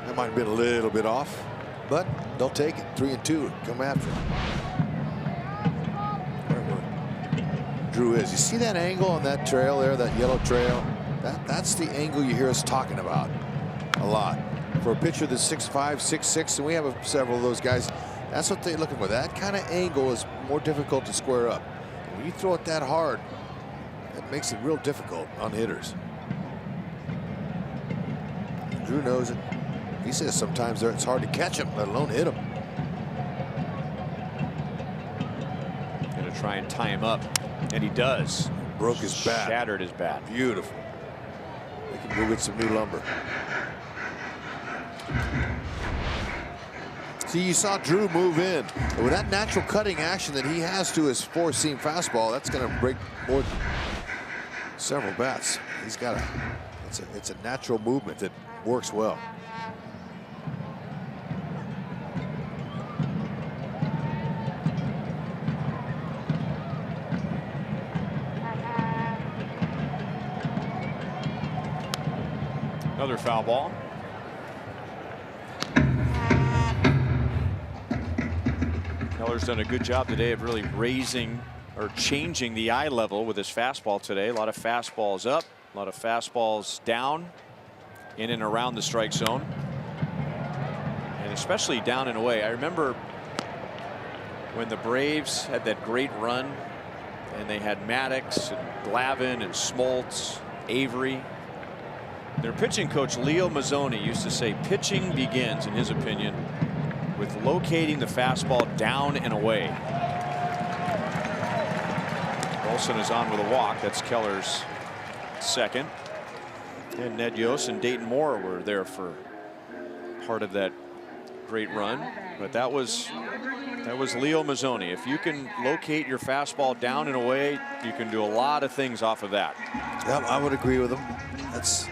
That might have been a little bit off, but they'll take it. 3-2. Come after him. Wherever Drew is. You see that angle on that trail there, that yellow trail? That's the angle you hear us talking about a lot. For a pitcher that's 6'5", 6'6", and we have several of those guys, that's what they're looking for. That kind of angle is more difficult to square up. When you throw it that hard, it makes it real difficult on hitters. Drew knows it. He says sometimes it's hard to catch him, let alone hit him. Gonna try and tie him up, and he does. Broke his bat. Shattered his bat. Beautiful. They can go get some new lumber. See, you saw Drew move in. And with that natural cutting action that he has to his four-seam fastball, that's going to break more than several bats. He's got a, it's a natural movement that works well. Another foul ball. Keller's done a good job today of really raising or changing the eye level with his fastball today. A lot of fastballs up, a lot of fastballs down, in and around the strike zone, and especially down and away. I remember when the Braves had that great run and they had Maddox and Glavine and Smoltz, Avery. Their pitching coach Leo Mazzoni used to say pitching begins, in his opinion, with locating the fastball down and away. Olson is on with a walk. That's Keller's second. And Ned Yost and Dayton Moore were there for part of that great run. But that was Leo Mazzoni. If you can locate your fastball down and away, you can do a lot of things off of that. Yeah, I would agree with him. That's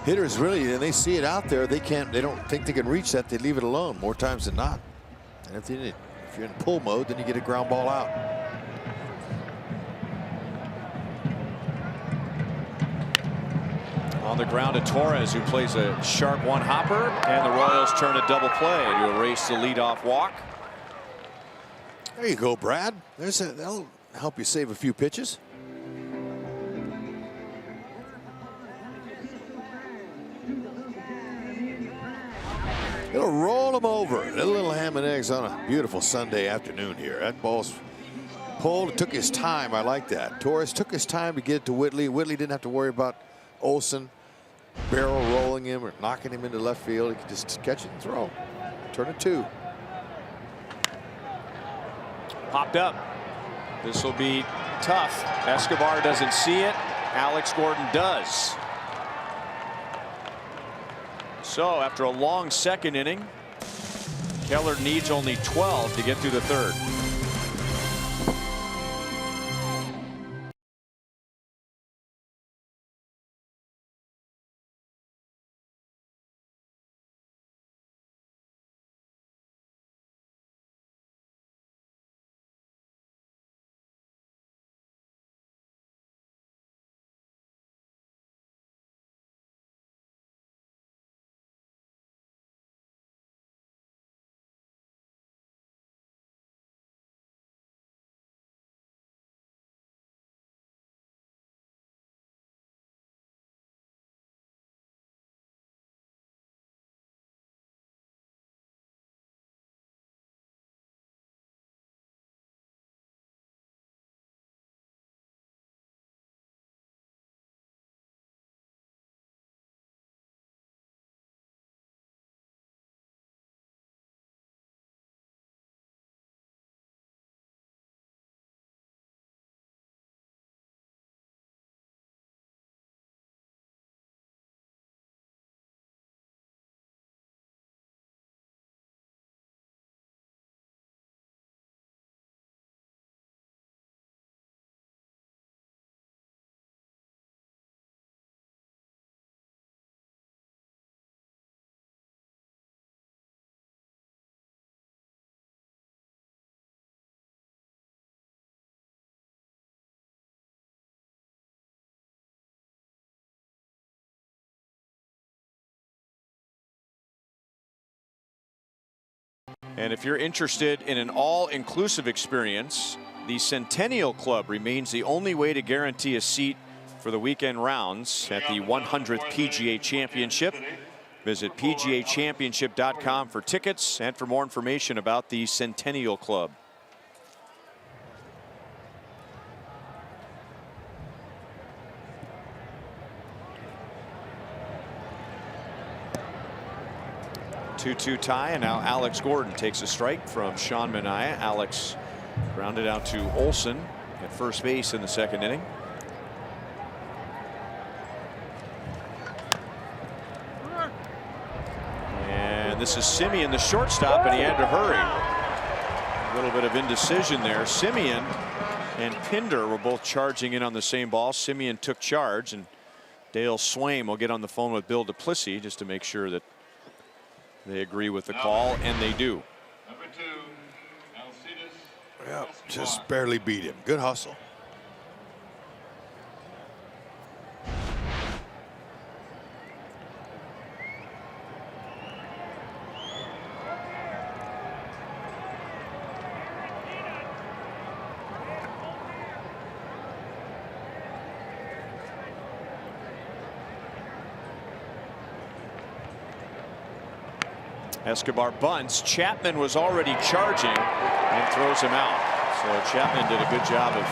hitters really, and they see it out there. They don't think they can reach that. They leave it alone more times than not. And if you're in pull mode, then you get a ground ball out. On the ground to Torres, who plays a sharp one-hopper, and the Royals turn a double play to erase the leadoff walk. There you go, Brad. That'll help you save a few pitches. It'll roll them over. A little ham and eggs on a beautiful Sunday afternoon here. That ball's pulled. It took his time. I like that. Torres took his time to get it to Whitley. Whitley didn't have to worry about Olson barrel rolling him or knocking him into left field. He could just catch it and throw. Turn it 2. Popped up. This will be tough. Escobar doesn't see it. Alex Gordon does. So after a long second inning, Keller needs only 12 to get through the third. And if you're interested in an all-inclusive experience, the Centennial Club remains the only way to guarantee a seat for the weekend rounds at the 100th PGA Championship. Visit pgachampionship.com for tickets and for more information about the Centennial Club. Two-two tie, and now Alex Gordon takes a strike from Sean Manaea. Alex grounded out to Olson at first base in the second inning. And this is Simeon, the shortstop, and he had to hurry. A little bit of indecision there. Simeon and Pinder were both charging in on the same ball. Simeon took charge, and Dale Swaim will get on the phone with Bill Duplessis just to make sure that they agree with the call, and they do. Number 2, Alcides. Yeah, just barely beat him. Good hustle. Escobar bunts. Chapman was already charging and throws him out. So Chapman did a good job of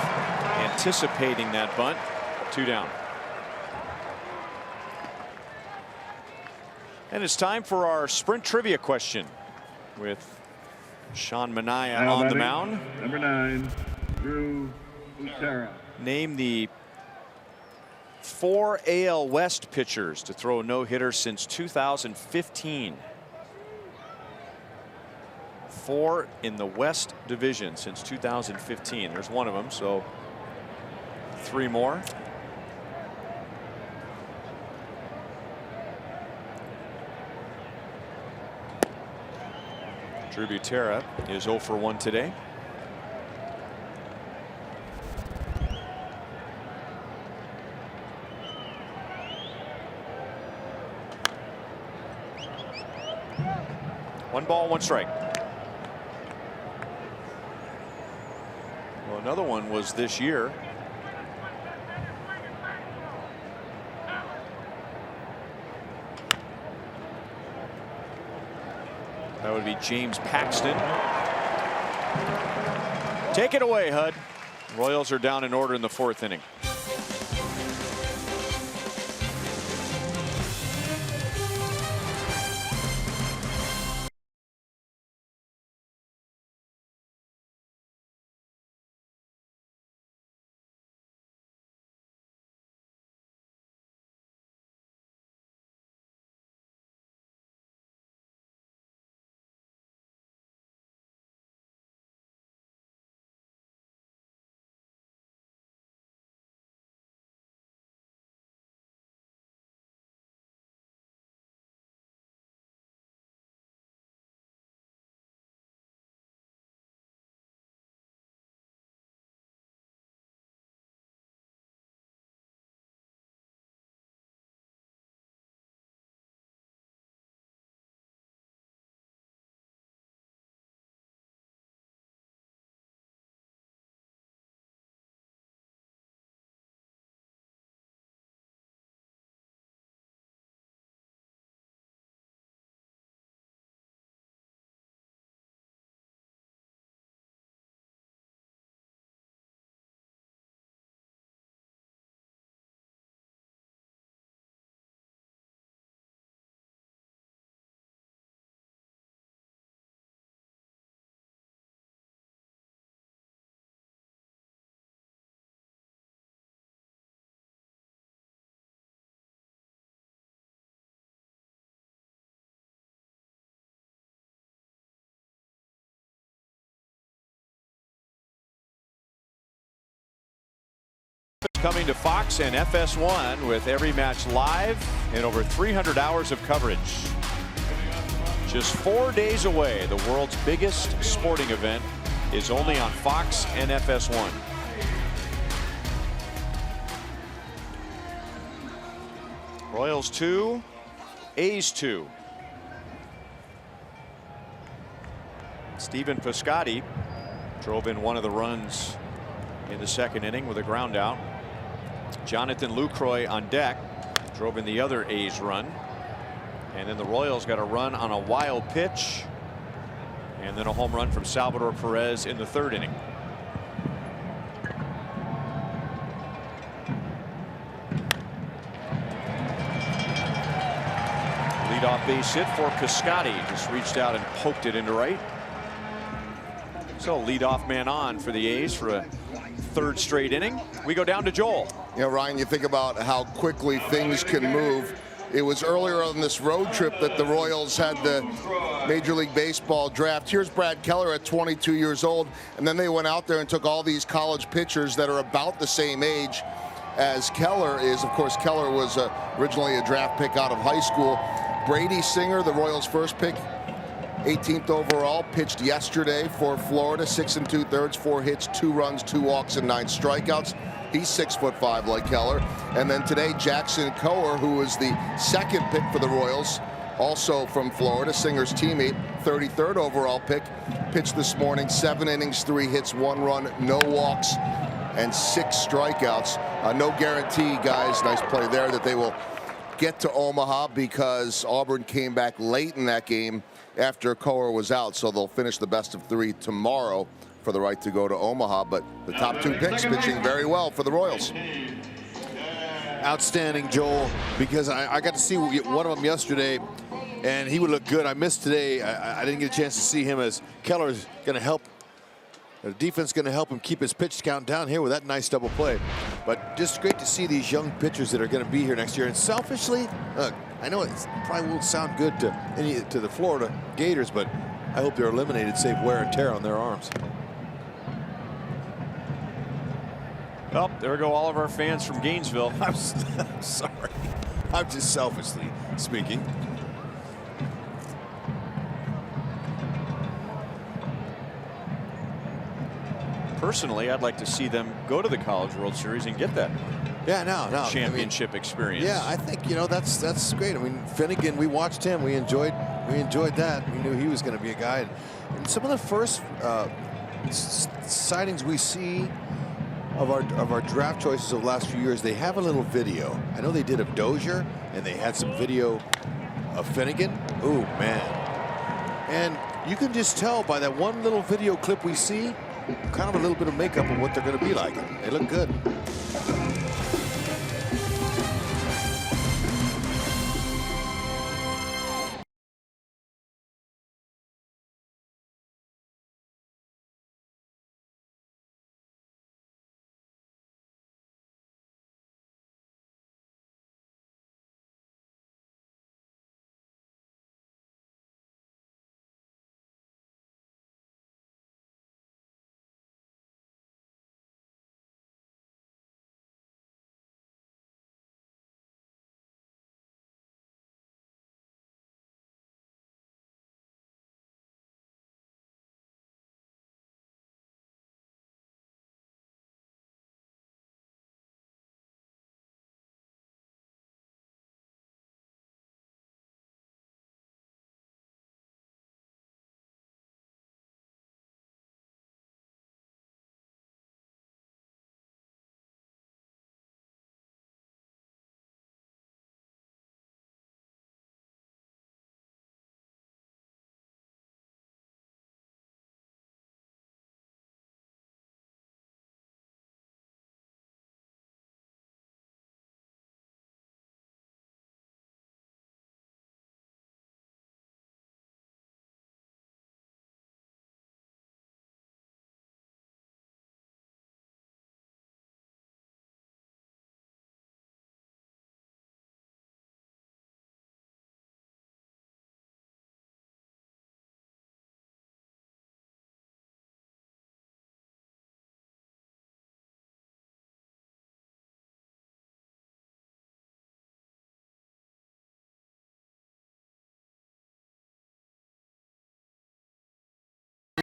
anticipating that bunt. 2 down. And it's time for our sprint trivia question with Sean Manaea Now on the batting, mound. Number 9, Drew Butera. Name the 4 AL West pitchers to throw a no-hitter since 2015. 4 in the West Division since 2015. There's one of them, so 3 more. Drew Butera is 0 for 1 today. One ball, 1 strike. Well, another one was this year. That would be James Paxton. Take it away, Hud. Royals are down in order in the 4th inning. Coming to Fox and FS1 with every match live and over 300 hours of coverage. Just 4 days away, the world's biggest sporting event is only on Fox and FS1. Royals 2, A's 2. Stephen Piscotty drove in one of the runs in the second inning with a ground out. Jonathan Lucroy on deck drove in the other A's run. And then the Royals got a run on a wild pitch. And then a home run from Salvador Perez in the third inning. Leadoff base hit for Piscotty. Just reached out and poked it into right. So leadoff man on for the A's for a third straight inning. We go down to Joel. You know, Ryan, you think about how quickly things can move. It was earlier on this road trip that the Royals had the Major League Baseball draft. Here's Brad Keller at 22 years old, and then they went out there and took all these college pitchers that are about the same age as Keller is. Of course, Keller was originally a draft pick out of high school. Brady Singer, the Royals' first pick, 18th overall, pitched yesterday for Florida, 6 2/3, 4 hits, 2 runs, 2 walks, and 9 strikeouts. He's 6'5" like Keller. And then today, Jackson Coher, who was the second pick for the Royals, also from Florida, Singer's teammate, 33rd overall pick, pitched this morning, 7 innings, 3 hits, 1 run, no walks, and 6 strikeouts. No guarantee, guys, nice play there, that they will get to Omaha because Auburn came back late in that game after Coher was out, so they'll finish the best of 3 tomorrow for the right to go to Omaha. But the top 2 picks pitching very well for the Royals. Outstanding, Joel, because I got to see one of them yesterday, and he would look good. I missed today. I didn't get a chance to see him, as Keller's going to help. The defense going to help him keep his pitch count down here with that nice double play. But just great to see these young pitchers that are going to be here next year. And selfishly, look, I know it probably won't sound good to the Florida Gators, but I hope they're eliminated, save wear and tear on their arms. Well, there go all of our fans from Gainesville. I'm sorry. I'm just selfishly speaking. Personally, I'd like to see them go to the College World Series and get that championship experience. Yeah, I think, you know, that's great. I mean, Finnegan, we watched him. We enjoyed that. We knew he was going to be a guy. And some of the first sightings we see of our draft choices of the last few years, they have a little video. I know they did of Dozier, and they had some video of Finnegan. Ooh, man. And you can just tell by that one little video clip we see, kind of a little bit of makeup of what they're going to be like. They look good.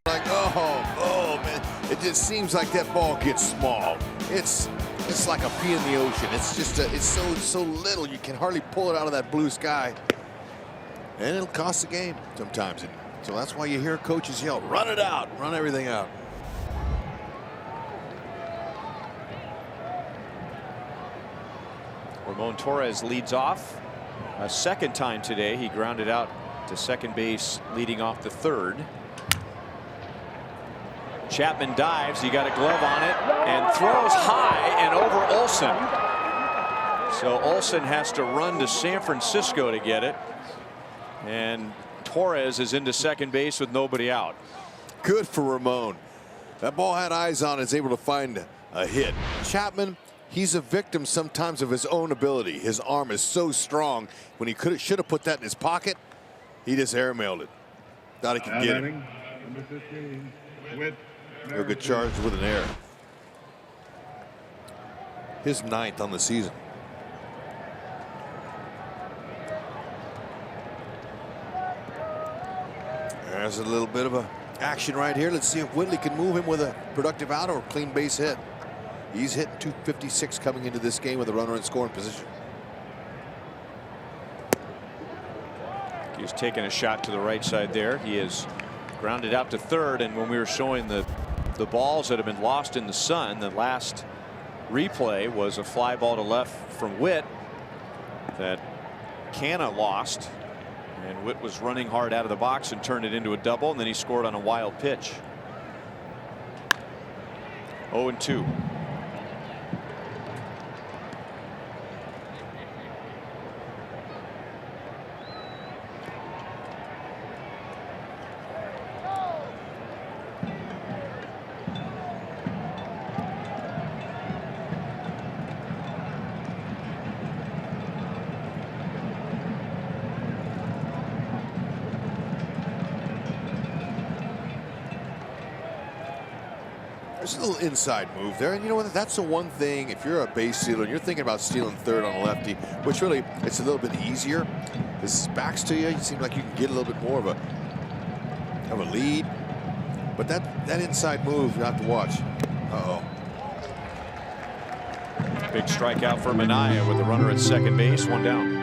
Like, oh man, it just seems like that ball gets small. It's like a pea in the ocean. It's just it's so little you can hardly pull it out of that blue sky, and it'll cost the game sometimes. So that's why you hear coaches yell, run it out, run everything out. Ramon Torres leads off a second time today. He grounded out to second base leading off the third. Chapman dives. He got a glove on it and throws high and over Olsen. So Olsen has to run to San Francisco to get it. And Torres is into second base with nobody out. Good for Ramon. That ball had eyes on it. Is able to find a hit. Chapman, he's a victim sometimes of his own ability. His arm is so strong. When he should have put that in his pocket, he just airmailed it. Thought he could get it. Number 15 with He'll get charged with an error. His 9th on the season. There's a little bit of a action right here. Let's see if Whitley can move him with a productive out or clean base hit. He's hitting .256 coming into this game with a runner in scoring position. He's taking a shot to the right side there. He is grounded out to third, and when we were showing the balls that have been lost in the sun, the last replay was a fly ball to left from Witt that Canna lost, and Witt was running hard out of the box and turned it into a double, and then he scored on a wild pitch. 0-2. There's a little inside move there, and you know what? That's the one thing. If you're a base stealer and you're thinking about stealing third on a lefty, which really it's a little bit easier. This backs to you. You seem like you can get a little bit more of a lead. But that inside move you have to watch. Uh-oh. Big strikeout for Minaya with the runner at second base, one down.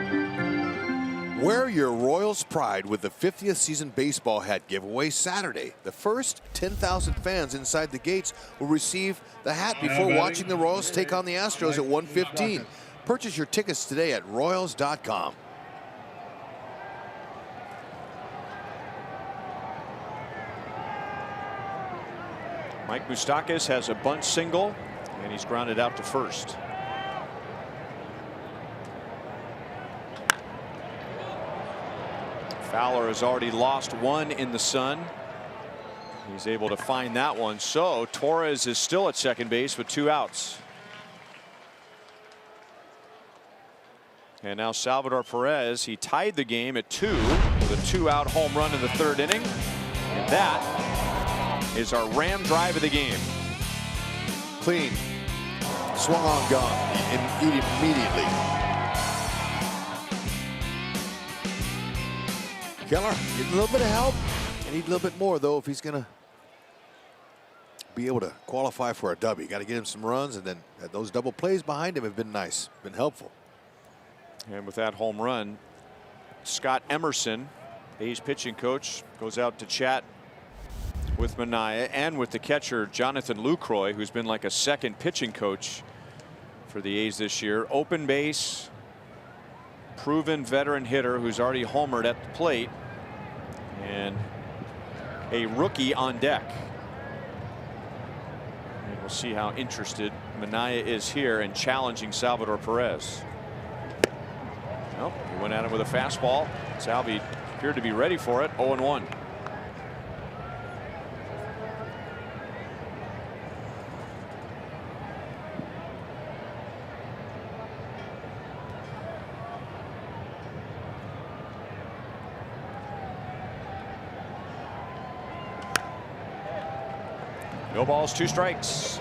Wear your Royals pride with the 50th season baseball hat giveaway Saturday. The first 10,000 fans inside the gates will receive the hat before watching the Royals take on the Astros at 1:15. Purchase your tickets today at Royals.com. Mike Moustakas has a bunt single, and he's grounded out to first. Fowler has already lost one in the sun. He's able to find that one. So Torres is still at second base with 2 outs. And now Salvador Perez, he tied the game at 2 with a 2-out home run in the third inning. And that is our Ram drive of the game. Clean. Swung on, gone immediately. Keller getting a little bit of help. I need a little bit more, though, if he's going to be able to qualify for a W. Got to get him some runs, and then those double plays behind him have been nice, been helpful. And with that home run, Scott Emerson, A's pitching coach, goes out to chat with Minaya and with the catcher Jonathan Lucroy, who's been like a second pitching coach for the A's this year. Open base, proven veteran hitter who's already homered at the plate, and a rookie on deck. And we'll see how interested Minaya is here in challenging Salvador Perez. Well, he went at him with a fastball. Salvi appeared to be ready for it. 0-1. No balls, 2 strikes.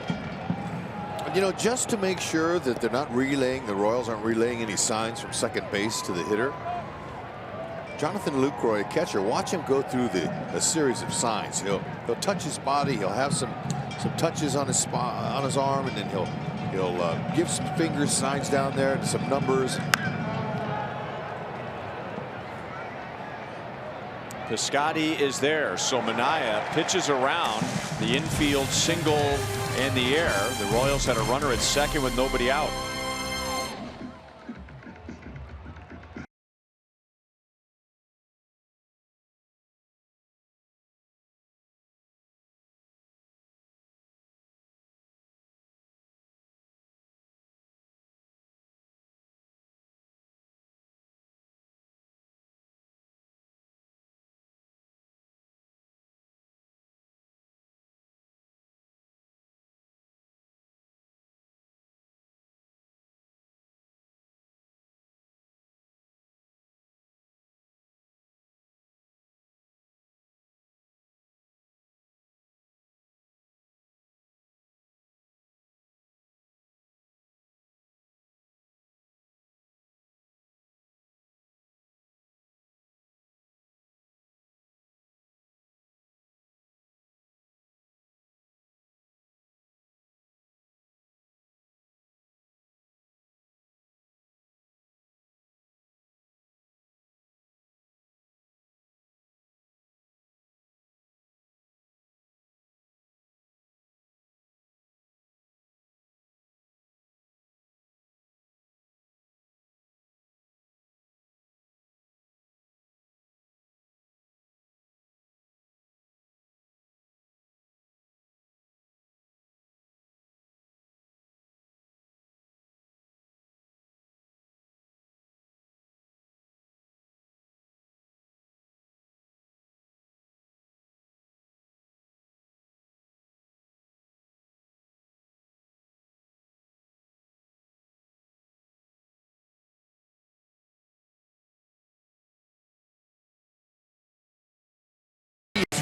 You know, just to make sure that they're not relaying, the Royals aren't relaying any signs from second base to the hitter, Jonathan Lucroy, catcher, watch him go through a series of signs. He'll touch his body, he'll have some touches on his arm, and then he'll give some finger signs down there and some numbers. Piscotty is there, so Minaya pitches around the infield single in the air. The Royals had a runner at second with nobody out.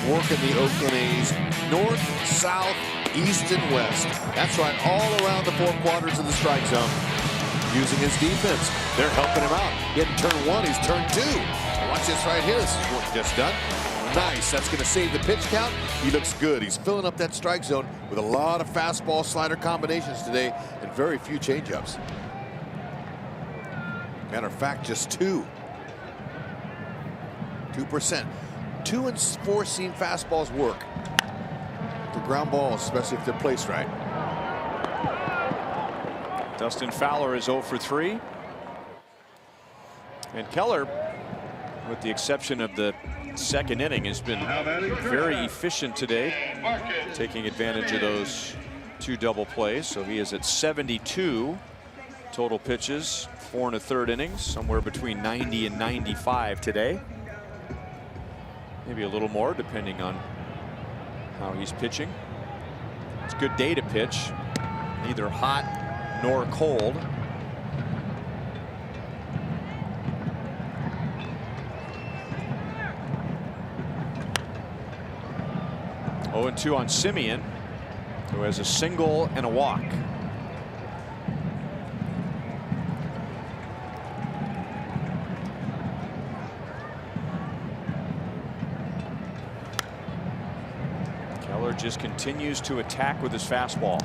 Working the Oakland A's north, south, east, and west. That's right, all around the four quadrants of the strike zone. Using his defense, they're helping him out. He hadn't turned one, he's turned two. Watch this right here. This is what he just done. Nice. That's going to save the pitch count. He looks good. He's filling up that strike zone with a lot of fastball slider combinations today and very few changeups. Matter of fact, just 2%. 2 and 4 seam fastballs work. The ground balls, especially if they're placed right. Dustin Fowler is 0 for 3. And Keller, with the exception of the second inning, has been very efficient today, taking advantage of those 2 double plays. So he is at 72 total pitches, 4 1/3 innings, somewhere between 90 and 95 today. Maybe a little more depending on how he's pitching. It's a good day to pitch, neither hot nor cold. Oh, 0-2 on Simeon, who has a single and a walk. Keller just continues to attack with his fastball.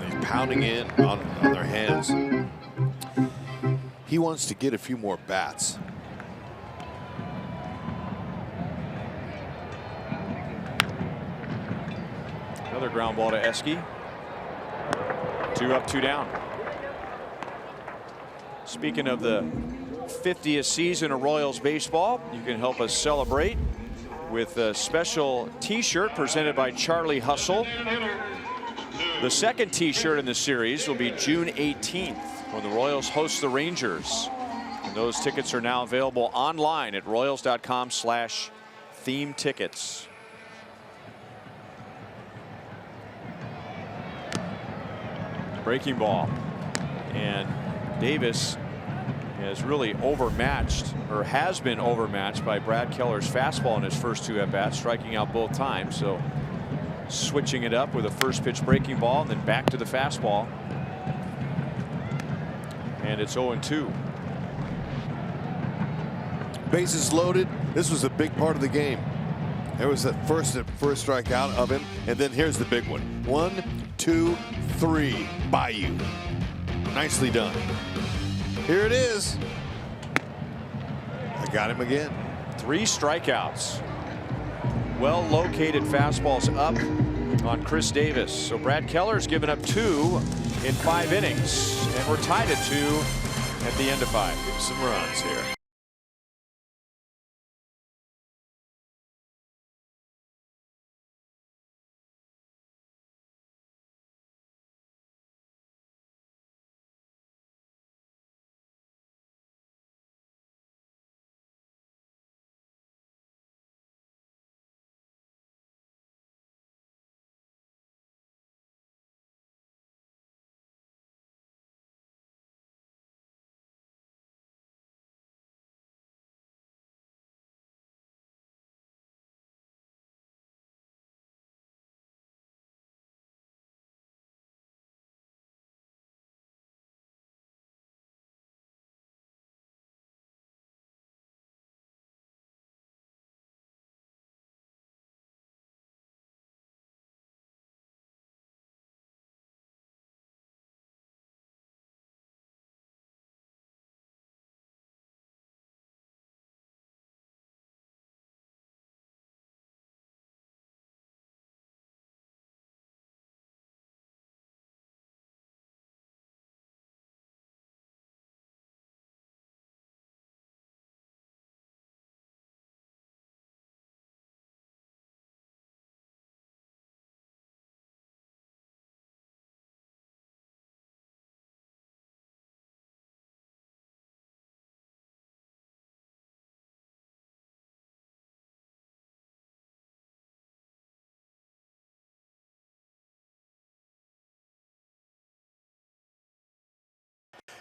He's pounding in on their hands. He wants to get a few more bats. Another ground ball to Eske. 2 up, 2 down. Speaking of the 50th season of Royals baseball, you can help us celebrate with a special t-shirt presented by Charlie Hustle. The second t-shirt in the series will be June 18th when the Royals host the Rangers. And those tickets are now available online at royals.com/theme tickets. Breaking ball, and Davis is really overmatched, or has been overmatched, by Brad Keller's fastball in his first 2 at-bats, striking out both times. So switching it up with a first pitch breaking ball and then back to the fastball. And it's 0-2. Bases loaded. This was a big part of the game. There was that first strikeout of him, and then here's the big one. 1, 2, 3. Bayou. Nicely done. Here it is. I got him again. 3 strikeouts. Well located fastballs up on Chris Davis. So Brad Keller's given up 2 in 5 innings. And we're tied at 2 at the end of 5. Some runs here.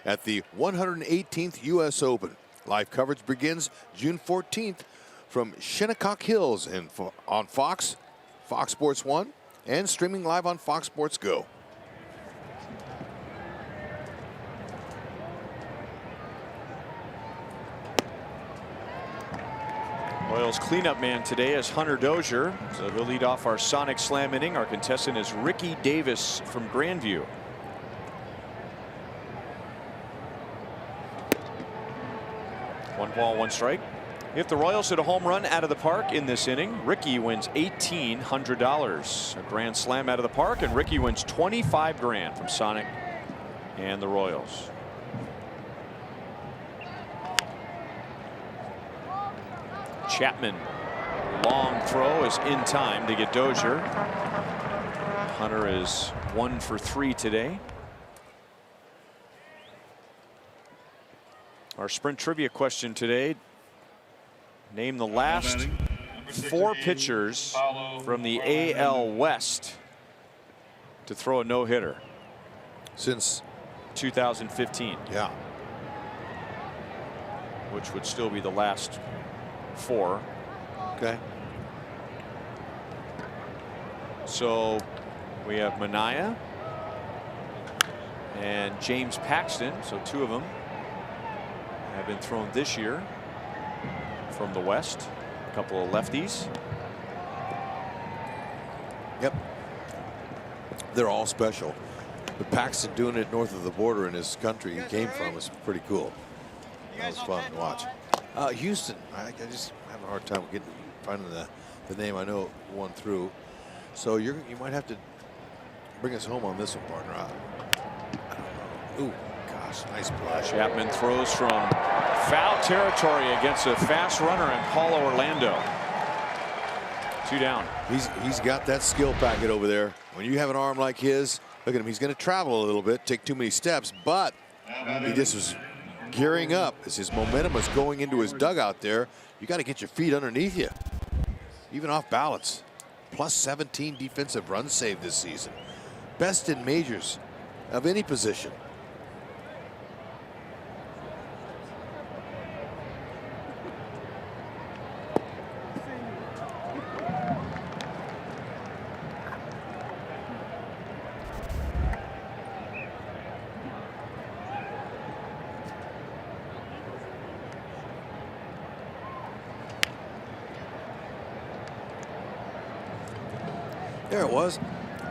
At the 118th U.S. Open. Live coverage begins June 14th from Shinnecock Hills on Fox, Fox Sports 1, and streaming live on Fox Sports Go. Royals cleanup man today is Hunter Dozier. So he'll lead off our Sonic Slam inning. Our contestant is Ricky Davis from Grandview. One ball, 1 strike. If the Royals hit a home run out of the park in this inning, Ricky wins $1,800. A grand slam out of the park, and Ricky wins $25 grand from Sonic and the Royals. Chapman, long throw is in time to get Dozier. Hunter is 1 for 3 today. Our sprint trivia question today: name the last 4 pitchers from the AL West to throw a no-hitter Since 2015. Yeah. Which would still be the last 4. Okay. So we have Manaea and James Paxton. So 2 of them have been thrown this year from the West. A couple of lefties. Yep. They're all special. But Paxton doing it north of the border in his country he came from is pretty cool. That was fun to watch. Houston, I just have a hard time finding the name. I know one through. So you might have to bring us home on this one, partner. I don't know. Ooh, gosh, nice play. Chapman throws from foul territory against a fast runner in Paulo Orlando. 2 down. He's got that skill packet over there. When you have an arm like his, look at him. He's going to travel a little bit, take too many steps, but he just was gearing up as his momentum is going into his dugout there. You got to get your feet underneath you, even off balance. Plus 17 defensive runs saved this season. Best in majors of any position. There it was.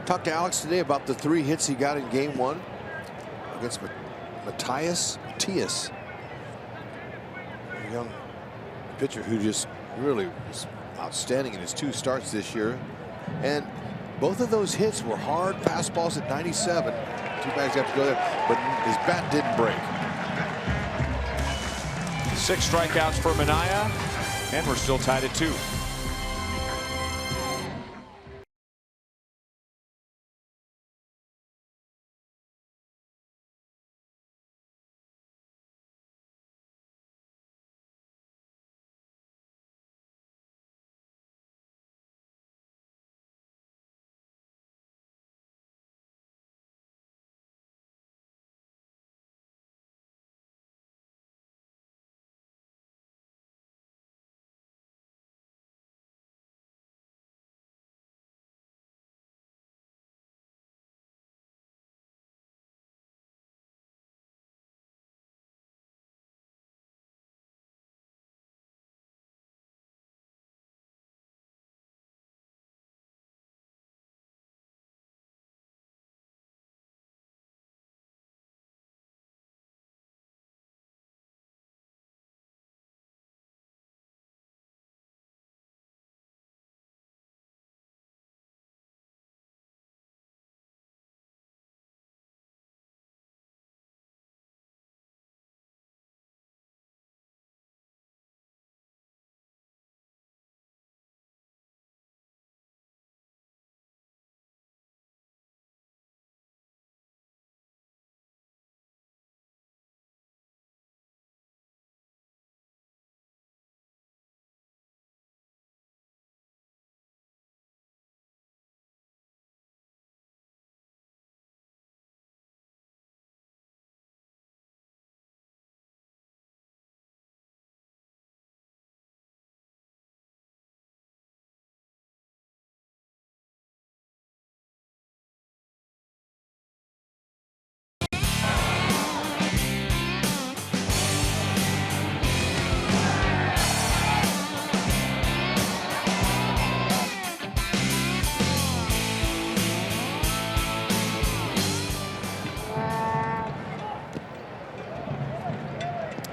Talked to Alex today about the 3 hits he got in game 1 against Matias, a young pitcher who just really was outstanding in his 2 starts this year. And both of those hits were hard fastballs at 97. 2 bags have to go there, but his bat didn't break. 6 strikeouts for Manaea, and we're still tied at 2.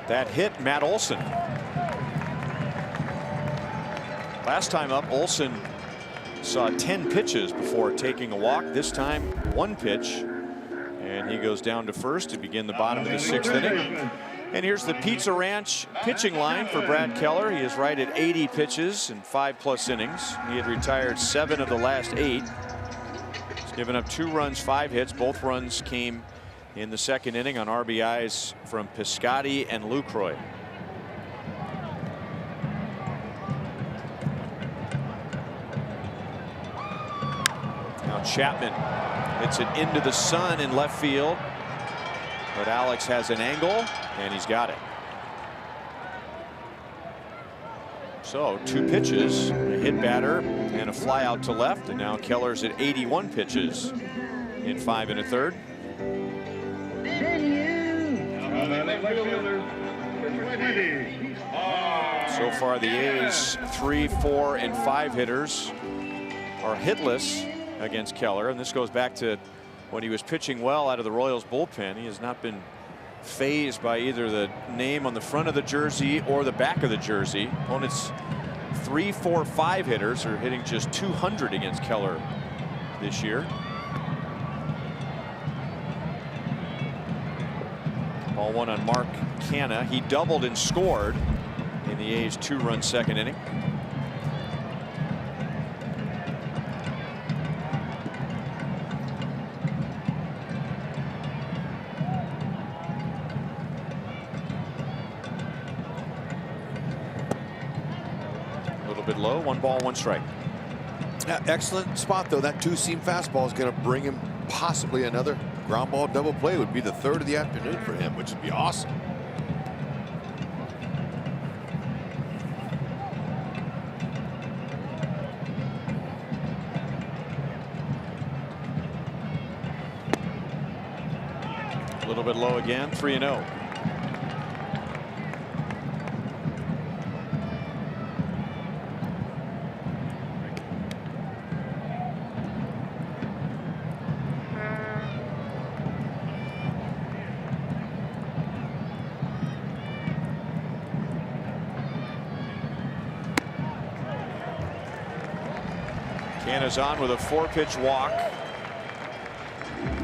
That hit Matt Olson. Last time up, Olson saw 10 pitches before taking a walk. This time, 1 pitch. And he goes down to first to begin the bottom of the 6th inning. And here's the Pizza Ranch pitching line for Brad Keller. He is right at 80 pitches in 5+ innings. He had retired 7 of the last 8. He's given up 2 runs, 5 hits. Both runs came in the 2nd inning on RBIs from Piscotty and Lucroy. Now Chapman hits it into the sun in left field, but Alex has an angle and he's got it. So 2 pitches, a hit batter and a fly out to left, and now Keller's at 81 pitches in 5 1/3. So far the A's 3, 4, and 5 hitters are hitless against Keller, and this goes back to when he was pitching well out of the Royals bullpen. He has not been phased by either the name on the front of the jersey or the back of the jersey. Opponents 3, 4, 5 hitters are hitting just 200 against Keller this year. Ball 1 on Mark Canha. He doubled and scored in the A's 2-run 2nd inning. A little bit low. 1 ball, 1 strike. Yeah, excellent spot though. That 2-seam fastball is going to bring him possibly another ground ball double play. Would be the 3rd of the afternoon for him, which would be awesome. A little bit low again. 3-0. Canna's on with a 4-pitch walk.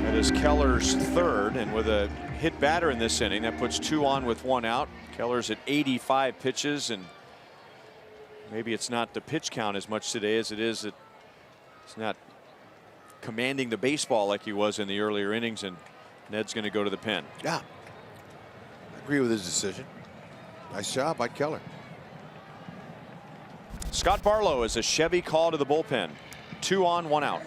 That is Keller's third, and with a hit batter in this inning, that puts 2 on with 1 out. Keller's at 85 pitches, and maybe it's not the pitch count as much today as it is that it's not commanding the baseball like he was in the earlier innings, and Ned's going to go to the pen. Yeah, I agree with his decision. Nice job by Keller. Scott Barlow is a Chevy call to the bullpen. 2 on, 1 out.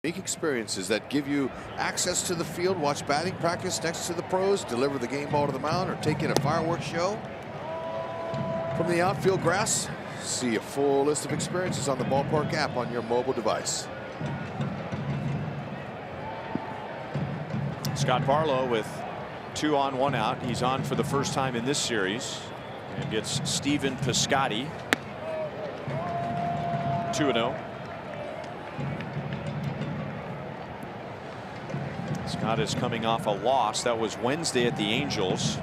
Unique experiences that give you access to the field, watch batting practice next to the pros, deliver the game ball to the mound, or take in a fireworks show from the outfield grass. See a full list of experiences on the Ballpark app on your mobile device. Scott Barlow with 2 on, 1 out. He's on for the first time in this series and gets Steven Piscotty. 2-0. Scott is coming off a loss. That was Wednesday at the Angels.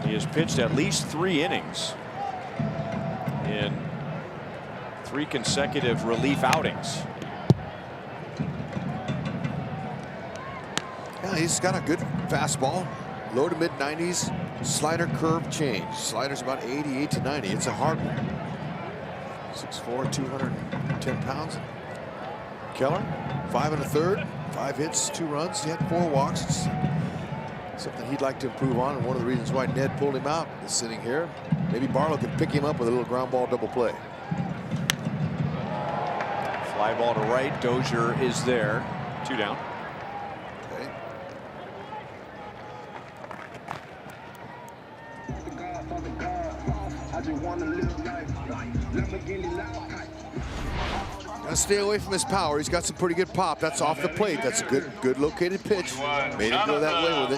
He has pitched at least 3 innings in 3 consecutive relief outings. Yeah, he's got a good fastball, low to mid 90s, slider curve change. Slider's about 88 to 90. It's a hard one. 6'4", 210 pounds. Keller, 5 1/3, 5 hits, 2 runs. He had 4 walks. It's something he'd like to improve on, and one of the reasons why Ned pulled him out is sitting here. Maybe Barlow could pick him up with a little ground ball double play. Fly ball to right. Dozier is there. 2 down. Okay. Gotta stay away from his power. He's got some pretty good pop. That's off the plate. That's a good located pitch. Made him go that way with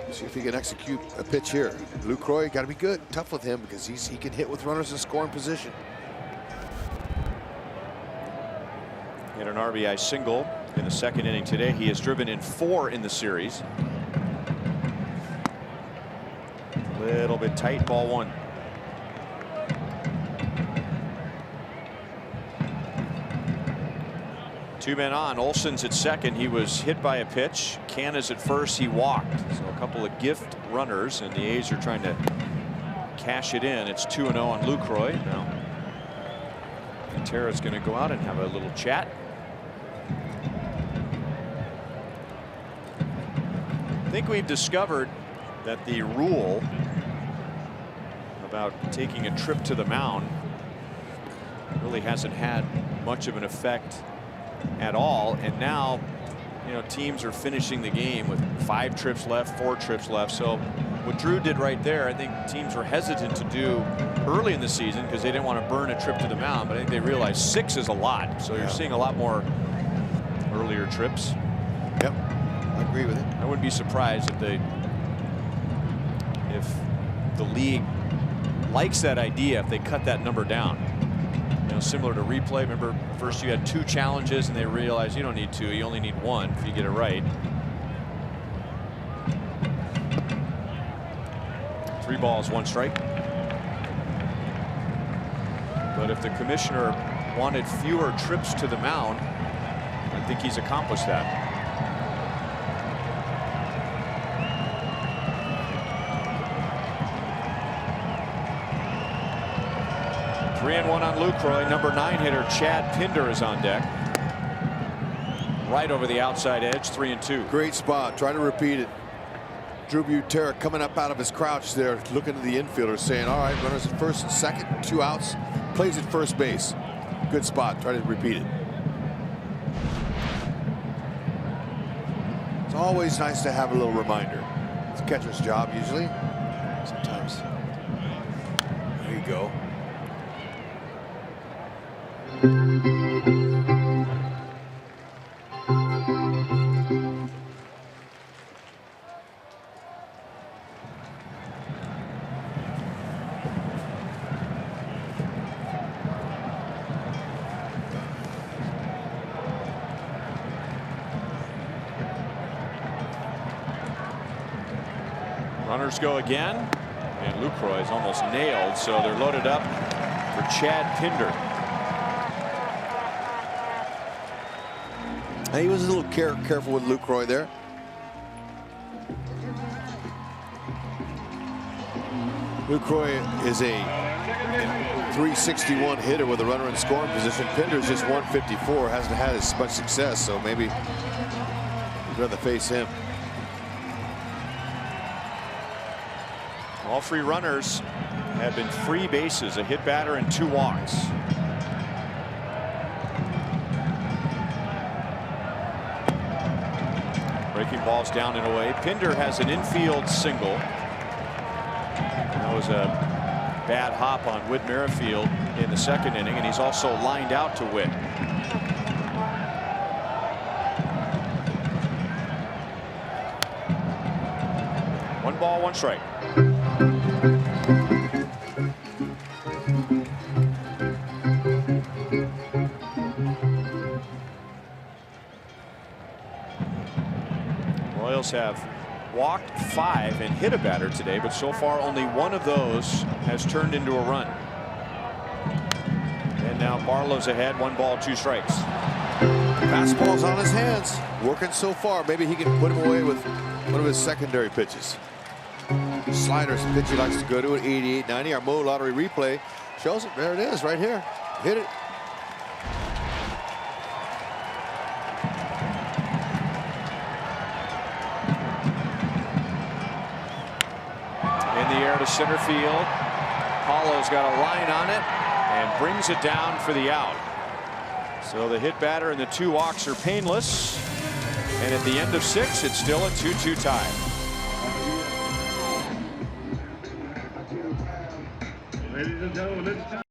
it. See if he can execute a pitch here. Lucroy got to be good, tough with him because he can hit with runners in scoring position. He had an RBI single in the 2nd inning today. He has driven in 4 in the series. Little bit tight. Ball 1. Two men on. Olson's at second. He was hit by a pitch. Canna's at first. He walked. So a couple of gift runners, and the A's are trying to cash it in. It's 2-0 on Lucroy. Now Tara's going to go out and have a little chat. I think we've discovered that the rule about taking a trip to the mound really hasn't had much of an effect at all, and now you know, teams are finishing the game with 5 trips left, 4 trips left. So what Drew did right there, I think teams were hesitant to do early in the season because they didn't want to burn a trip to the mound. But I think they realized 6 is a lot. So you're seeing a lot more earlier trips. Yep, I agree with it. I wouldn't be surprised if the league likes that idea if they cut that number down. You know, similar to replay. Remember, first you had 2 challenges, and they realized you don't need 2, you only need 1 if you get it right. 3 balls, 1 strike. But if the commissioner wanted fewer trips to the mound, I think he's accomplished that. 3-1 on Lucroy. Number 9 hitter Chad Pinder is on deck. Right over the outside edge, 3-2. Great spot. Try to repeat it. Drew Butera coming up out of his crouch there, looking to the infielder, saying, all right, runners at first and second, 2 outs, plays at first base. Good spot. Try to repeat it. It's always nice to have a little reminder. It's a catcher's job usually. Sometimes. There you go. Runners go again, and Lucroy is almost nailed, so they're loaded up for Chad Pinder. He was a little careful with Lucroy there. Lucroy is a 361 hitter with a runner in scoring position. Pinder's just 154, hasn't had as much success, so maybe you'd rather face him. All 3 runners have been free bases, a hit batter and 2 walks. Breaking balls down and away. Pinder has an infield single. That was a bad hop on Whit Merrifield in the 2nd inning, and he's also lined out to Whit. One ball, 1 strike. Royals have walked 5 and hit a batter today, but so far only 1 of those has turned into a run. And now Barlow's ahead, 1 ball, 2 strikes. Fastball's on his hands, working so far. Maybe he can put him away with one of his secondary pitches. Sliders, the pitch he likes to go to at 88-90. Our Mo Lottery replay shows it. There it is, right here. Hit it. In the air to center field. Paulo's got a line on it and brings it down for the out. So the hit batter and the 2 walks are painless. And at the end of 6, it's still a 2-2 tie. Ladies and gentlemen, it's time.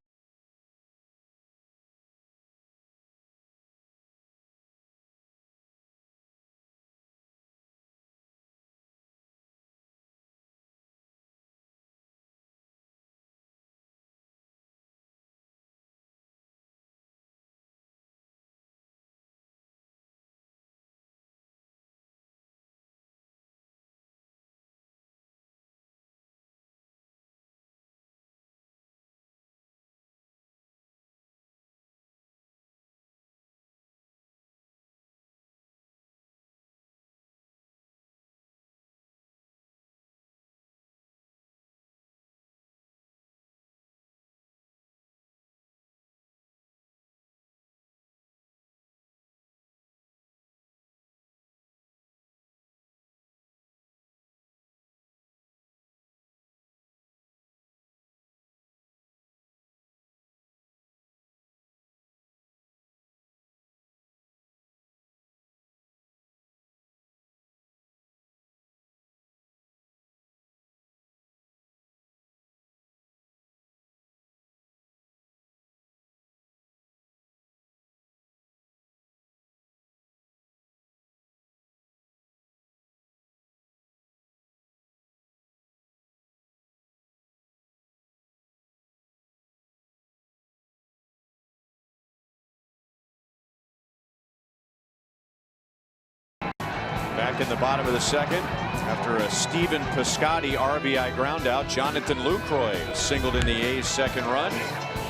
Back in the bottom of the second, after a Stephen Piscotty RBI ground out, Jonathan Lucroy singled in the A's second run.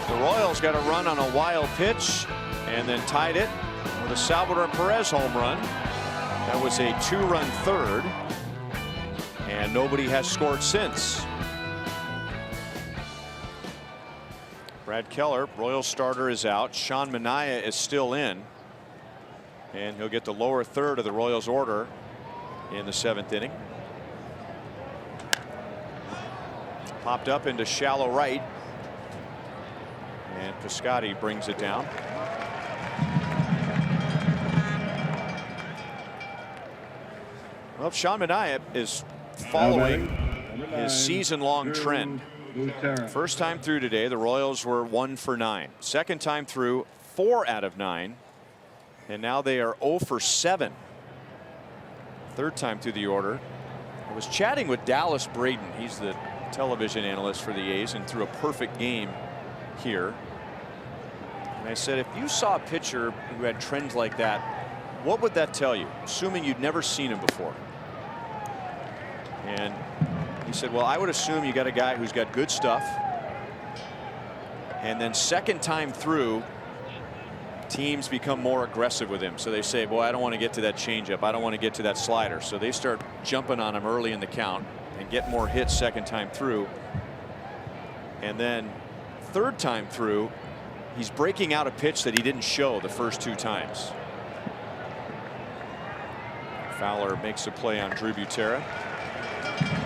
The Royals got a run on a wild pitch and then tied it with a Salvador Perez home run. That was a 2-run third, and nobody has scored since. Brad Keller, Royals starter, is out. Sean Manaea is still in, and he'll get the lower third of the Royals order in the 7th inning. Popped up into shallow right, and Piscotty brings it down. Well, Sean Manaea is following his season-long trend. First time through today, the Royals were 1 for 9. Second time through, 4 out of 9. And now they are 0 for 7. Third time through the order. I was chatting with Dallas Braden. He's the television analyst for the A's and threw a perfect game here. And I said, if you saw a pitcher who had trends like that, what would that tell you, assuming you'd never seen him before? And he said, well, I would assume you got a guy who's got good stuff, and then second time through, teams become more aggressive with him. So they say, boy, I don't want to get to that changeup. I don't want to get to that slider. So they start jumping on him early in the count and get more hits second time through. And then third time through, he's breaking out a pitch that he didn't show the first 2 times. Fowler makes a play on Drew Butera.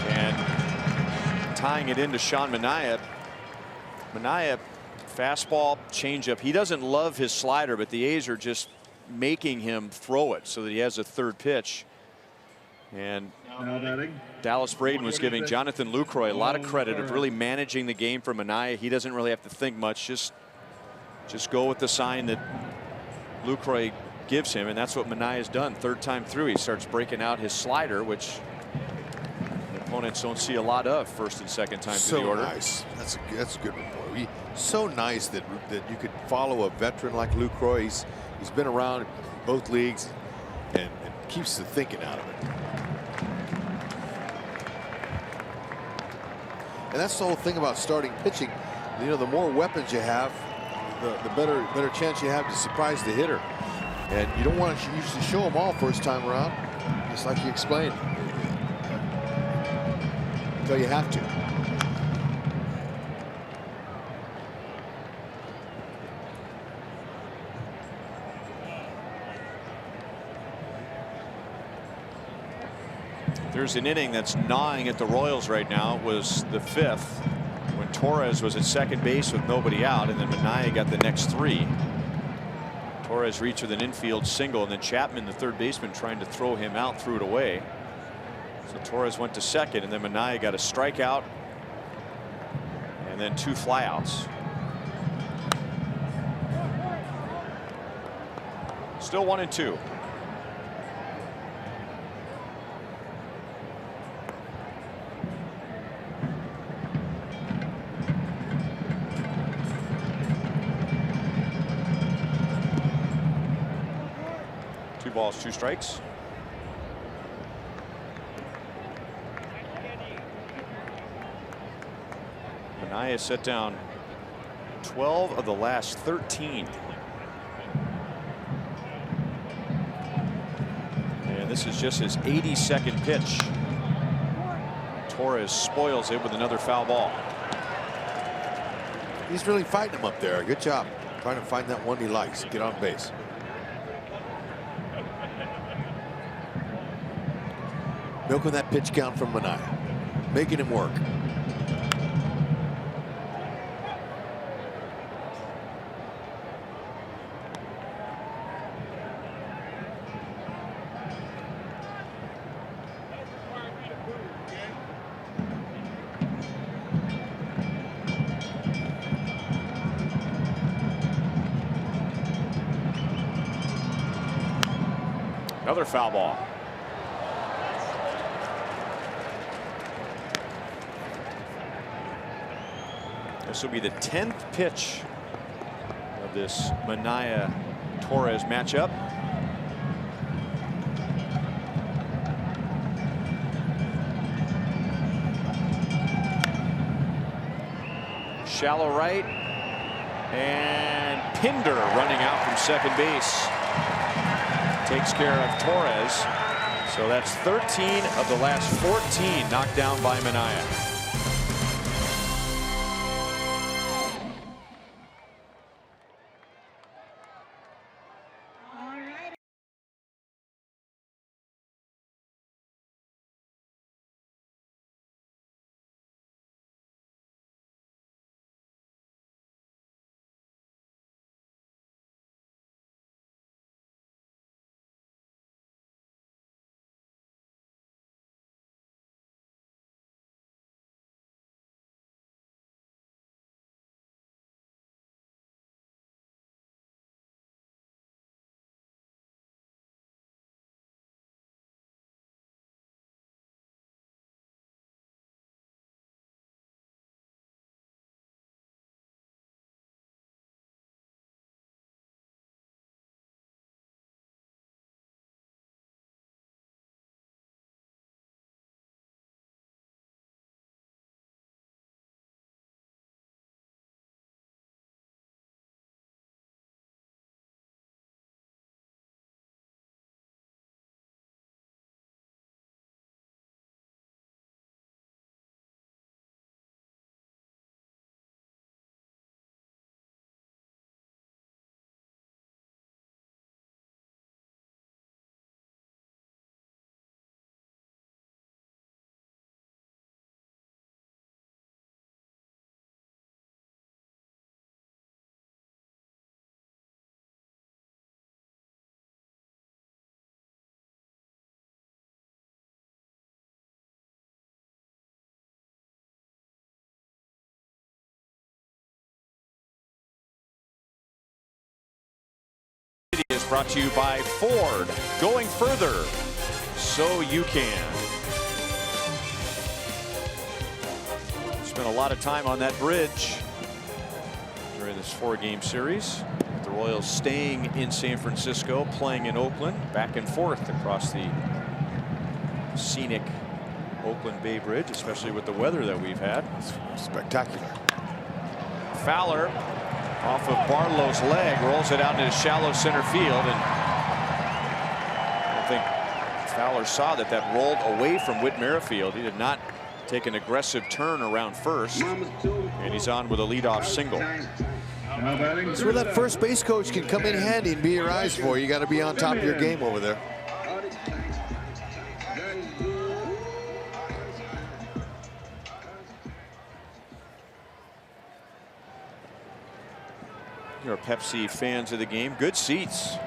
And tying it into Sean Manaea. Manaea, fastball, changeup. He doesn't love his slider, but the A's are just making him throw it so that he has a third pitch. And Dallas Braden was giving Jonathan Lucroy a lot of credit of really managing the game for Manaea. He doesn't really have to think much. Just go with the sign that Lucroy gives him, and that's what Manaea's done. Third time through, he starts breaking out his slider, which opponents don't see a lot of first and second time through the order. Nice. That's a good report. So nice that you could follow a veteran like Lucroy. He's been around both leagues and keeps the thinking out of it. And that's the whole thing about starting pitching. You know, the more weapons you have, the better chance you have to surprise the hitter. And you don't want to usually show them all first time around, just like you explained. So you have to. There's an inning that's gnawing at the Royals right now. It was the 5th when Torres was at second base with nobody out, and then Manaea got the next 3. Torres reached with an infield single, and then Chapman, the third baseman, trying to throw him out, threw it away. So Torres went to second, and then Manaea got a strikeout and then 2 flyouts. Still 1-2. Two balls, 2 strikes. Manaea set down 12 of the last 13. And this is just his 82nd pitch. Torres spoils it with another foul ball. He's really fighting him up there. Good job. Trying to find that one he likes. Get on base. Milking that pitch count from Manaea. Making him work. Another foul ball. This will be the 10th pitch of this Manaea-Torres matchup. Shallow right. And Pinder running out from second base. Takes care of Torres. So that's 13 of the last 14 knocked down by Manaea. Is brought to you by Ford. Going further so you can. Spent a lot of time on that bridge during this 4-game series. The Royals staying in San Francisco, playing in Oakland, back and forth across the scenic Oakland Bay Bridge, especially with the weather that we've had. Spectacular. Fowler off of Barlow's leg, rolls it out into shallow center field, and I don't think Fowler saw that rolled away from Whit Merrifield. He did not take an aggressive turn around first, and he's on with a leadoff single. That's where that first base coach can come in handy and be your eyes for. You got to be on top of your game over there. You're Pepsi fans of the game. Good seats. And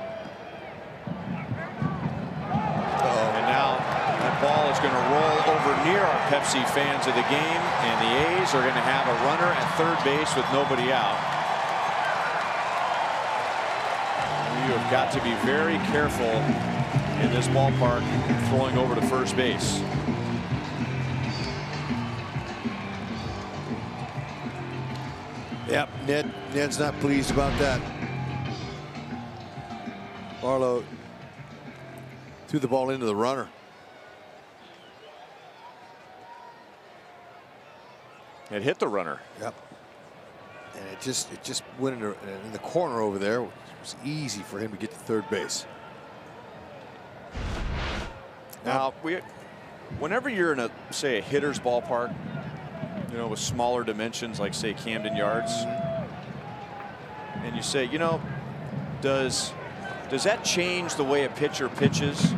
now that ball is going to roll over near our Pepsi fans of the game, and the A's are going to have a runner at third base with nobody out. You have got to be very careful in this ballpark throwing over to first base. Yep, Ned's not pleased about that. Barlow threw the ball into the runner. It hit the runner. Yep. And it just went in the corner over there. It was easy for him to get to third base. Now, whenever you're in say a hitter's ballpark, you know, with smaller dimensions like say Camden Yards, and you say, you know, does that change the way a pitcher pitches?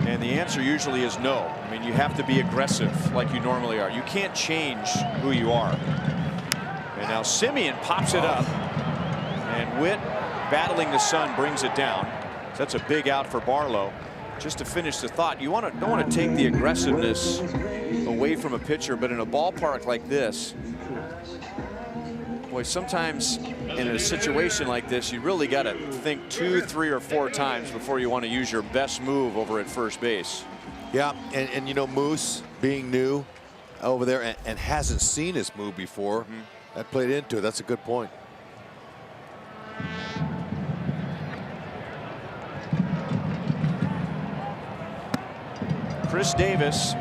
And the answer usually is no. I mean, you have to be aggressive like you normally are. You can't change who you are. And now Simeon pops it up, and Witt, battling the sun, brings it down. So that's a big out for Barlow. Just to finish the thought, you don't want to take the aggressiveness away from a pitcher, but in a ballpark like this, boy, sometimes in a situation like this, you really got to think 2, 3, or 4 times before you want to use your best move over at first base. Yeah, and you know, Moose being new over there and hasn't seen his move before, that played into it. That's a good point. Chris Davis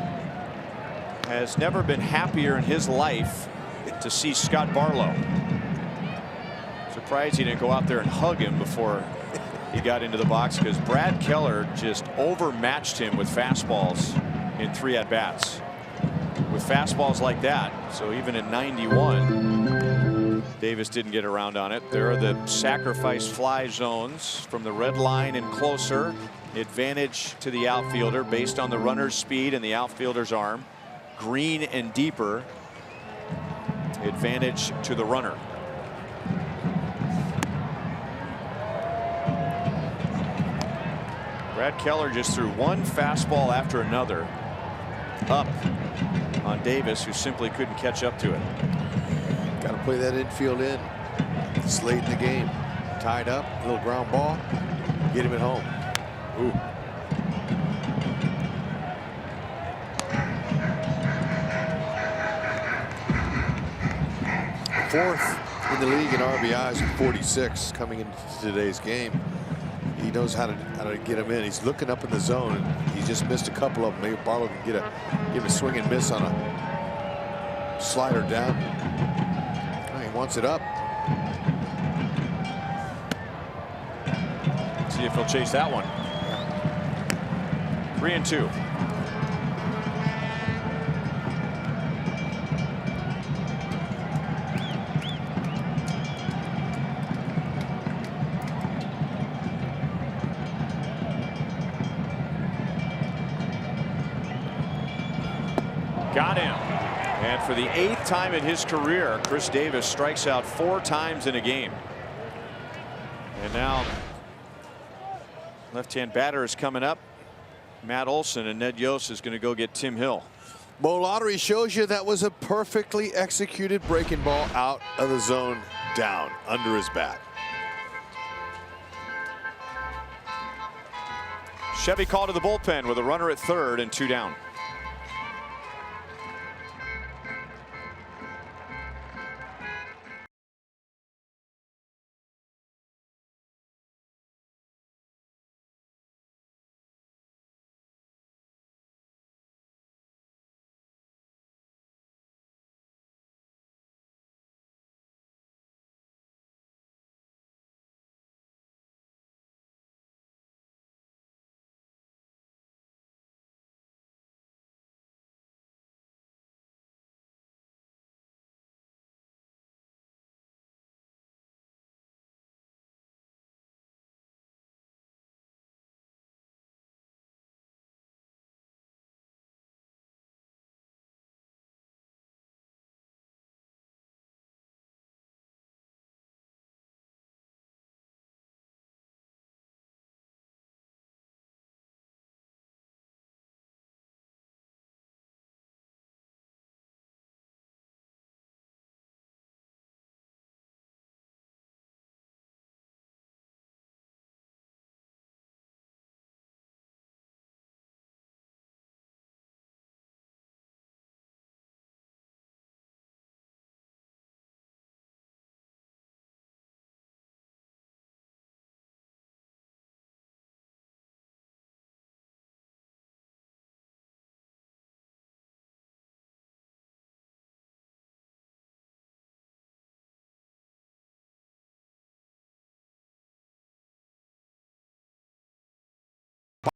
has never been happier in his life to see Scott Barlow. Surprised he didn't go out there and hug him before he got into the box, because Brad Keller just overmatched him with fastballs in 3 at-bats. With fastballs like that, so even at 91, Davis didn't get around on it. There are the sacrifice fly zones from the red line and closer. Advantage to the outfielder based on the runner's speed and the outfielder's arm. Green and deeper, advantage to the runner. Brad Keller just threw one fastball after another up on Davis, who simply couldn't catch up to it. Got to play that infield in. It's late in the game. Tied up, a little ground ball. Get him at home. Ooh. Fourth in the league in RBIs with 46 coming into today's game. He knows how to get him in. He's looking up in the zone, and he just missed a couple of them. Maybe Barlow can give a swing and miss on a slider down. Oh, he wants it up. See if he'll chase that one. 3-2. Got him. And for the 8th time in his career, Chris Davis strikes out 4 times in a game. And now left-hand batter is coming up. Matt Olson, and Ned Yost is going to go get Tim Hill. Mo Lottery shows you that was a perfectly executed breaking ball out of the zone, down under his bat. Chevy called to the bullpen with a runner at 3rd and 2 down.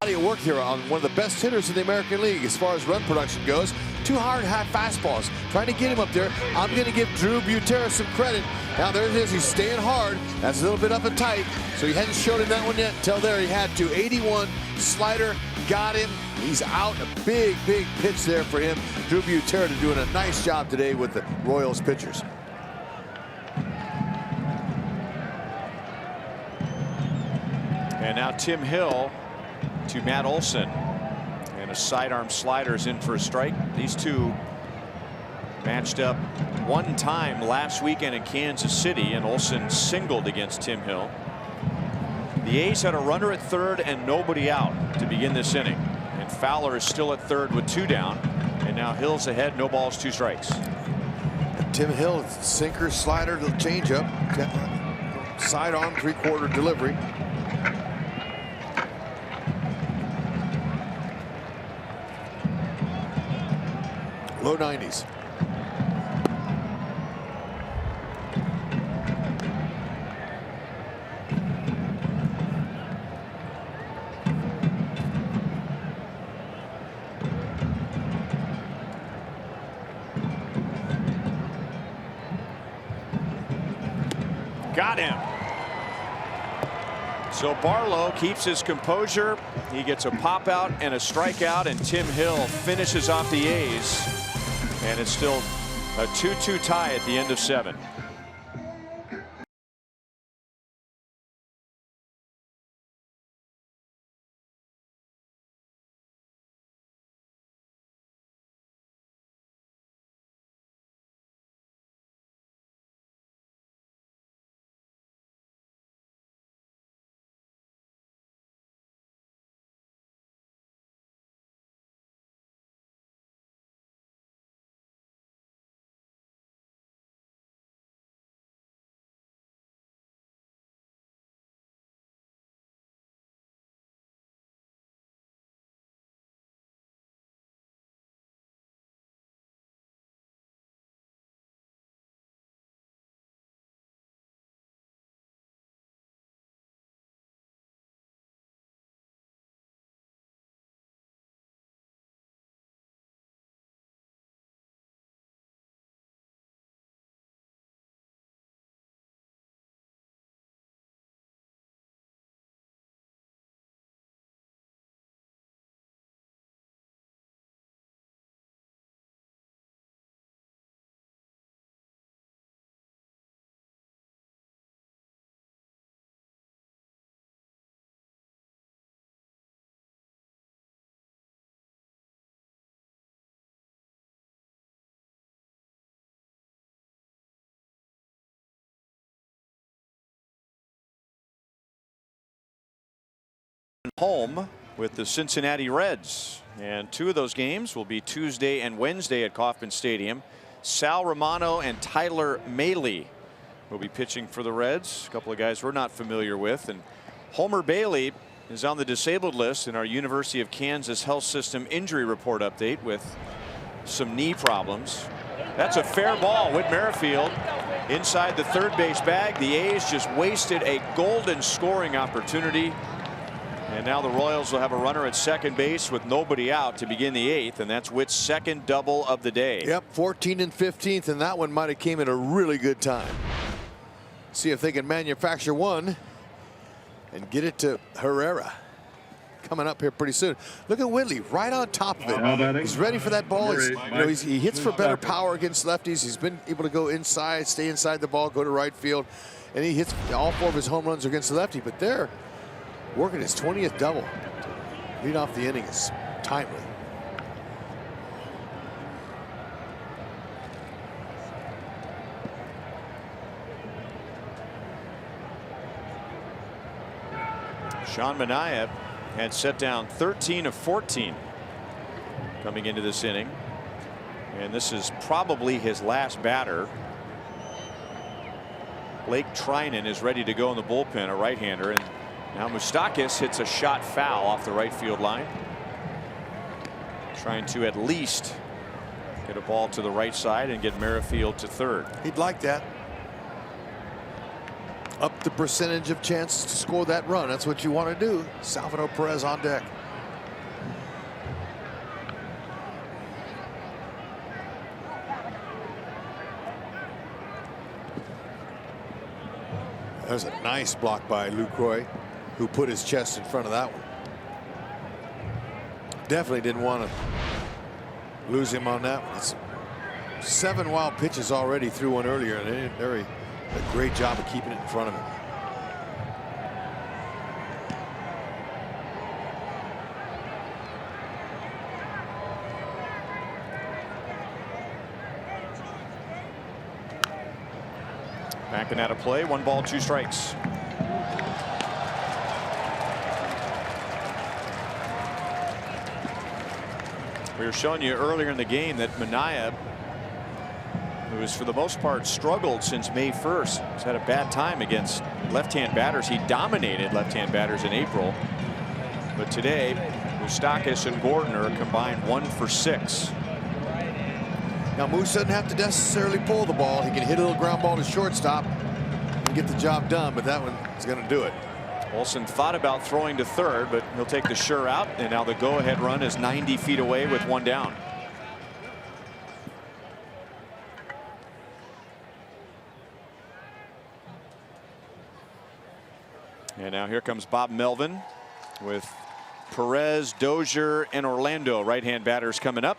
Body of work here on one of the best hitters in the American League as far as run production goes. 2 hard, high fastballs. Trying to get him up there. I'm going to give Drew Butera some credit. Now there it is. He's staying hard. That's a little bit up and tight. So he hadn't showed him that one yet until there. He had to. 81 slider. Got him. He's out. A big, big pitch there for him. Drew Butera doing a nice job today with the Royals pitchers. And now Tim Hill to Matt Olson, and a sidearm slider is in for a strike. These two matched up one time last weekend in Kansas City, and Olson singled against Tim Hill. The A's had a runner at 3rd and nobody out to begin this inning, and Fowler is still at 3rd with 2 down, and now Hill's ahead, no balls, 2 strikes. Tim Hill, sinker, slider, changeup, sidearm, 3/4 delivery. Low 90s. Got him. So Barlow keeps his composure. He gets a pop out and a strikeout, and Tim Hill finishes off the A's. And it's still a 2-2 tie at the end of 7. Home with the Cincinnati Reds, and 2 of those games will be Tuesday and Wednesday at Kauffman Stadium. Sal Romano and Tyler Mahle will be pitching for the Reds, a couple of guys we're not familiar with. And Homer Bailey is on the disabled list in our University of Kansas Health System injury report update with some knee problems. That's a fair ball. Whit Merrifield inside the third base bag. The A's just wasted a golden scoring opportunity. And now the Royals will have a runner at second base with nobody out to begin the 8th, and that's Whit's second double of the day. Yep, 14th and 15th, and that one might have came at a really good time. See if they can manufacture one and get it to Herrera. Coming up here pretty soon. Look at Whitley right on top of it. He's ready for that ball. He hits for better power against lefties. He's been able to go inside, stay inside the ball, go to right field, and he hits all 4 of his home runs against the lefty. But they're working his 20th double. Lead off the inning is timely. Sean Manaea had set down 13 of 14 coming into this inning, and this is probably his last batter. Blake Trinan is ready to go in the bullpen, a right-hander, and now Moustakas hits a shot foul off the right field line, trying to at least get a ball to the right side and get Merrifield to third. He'd like that. Up the percentage of chances to score that run. That's what you want to do. Salvador Perez on deck. There's a nice block by Lucroy, who put his chest in front of that one. Definitely didn't want to lose him on that one. It's 7 wild pitches already, threw one earlier, and they did a great job of keeping it in front of him. Backing out of play, 1 ball, 2 strikes. We were showing you earlier in the game that Manaea, who has for the most part struggled since May 1st, has had a bad time against left-hand batters. He dominated left-hand batters in April, but today Moustakas and Gordon are combined 1 for 6. Now Moose doesn't have to necessarily pull the ball. He can hit a little ground ball to shortstop and get the job done, but that one is going to do it. Olsen thought about throwing to third, but he'll take the sure out, and now the go-ahead run is 90 feet away with 1 down. And now here comes Bob Melvin with Perez, Dozier, and Orlando. Right-hand batters coming up.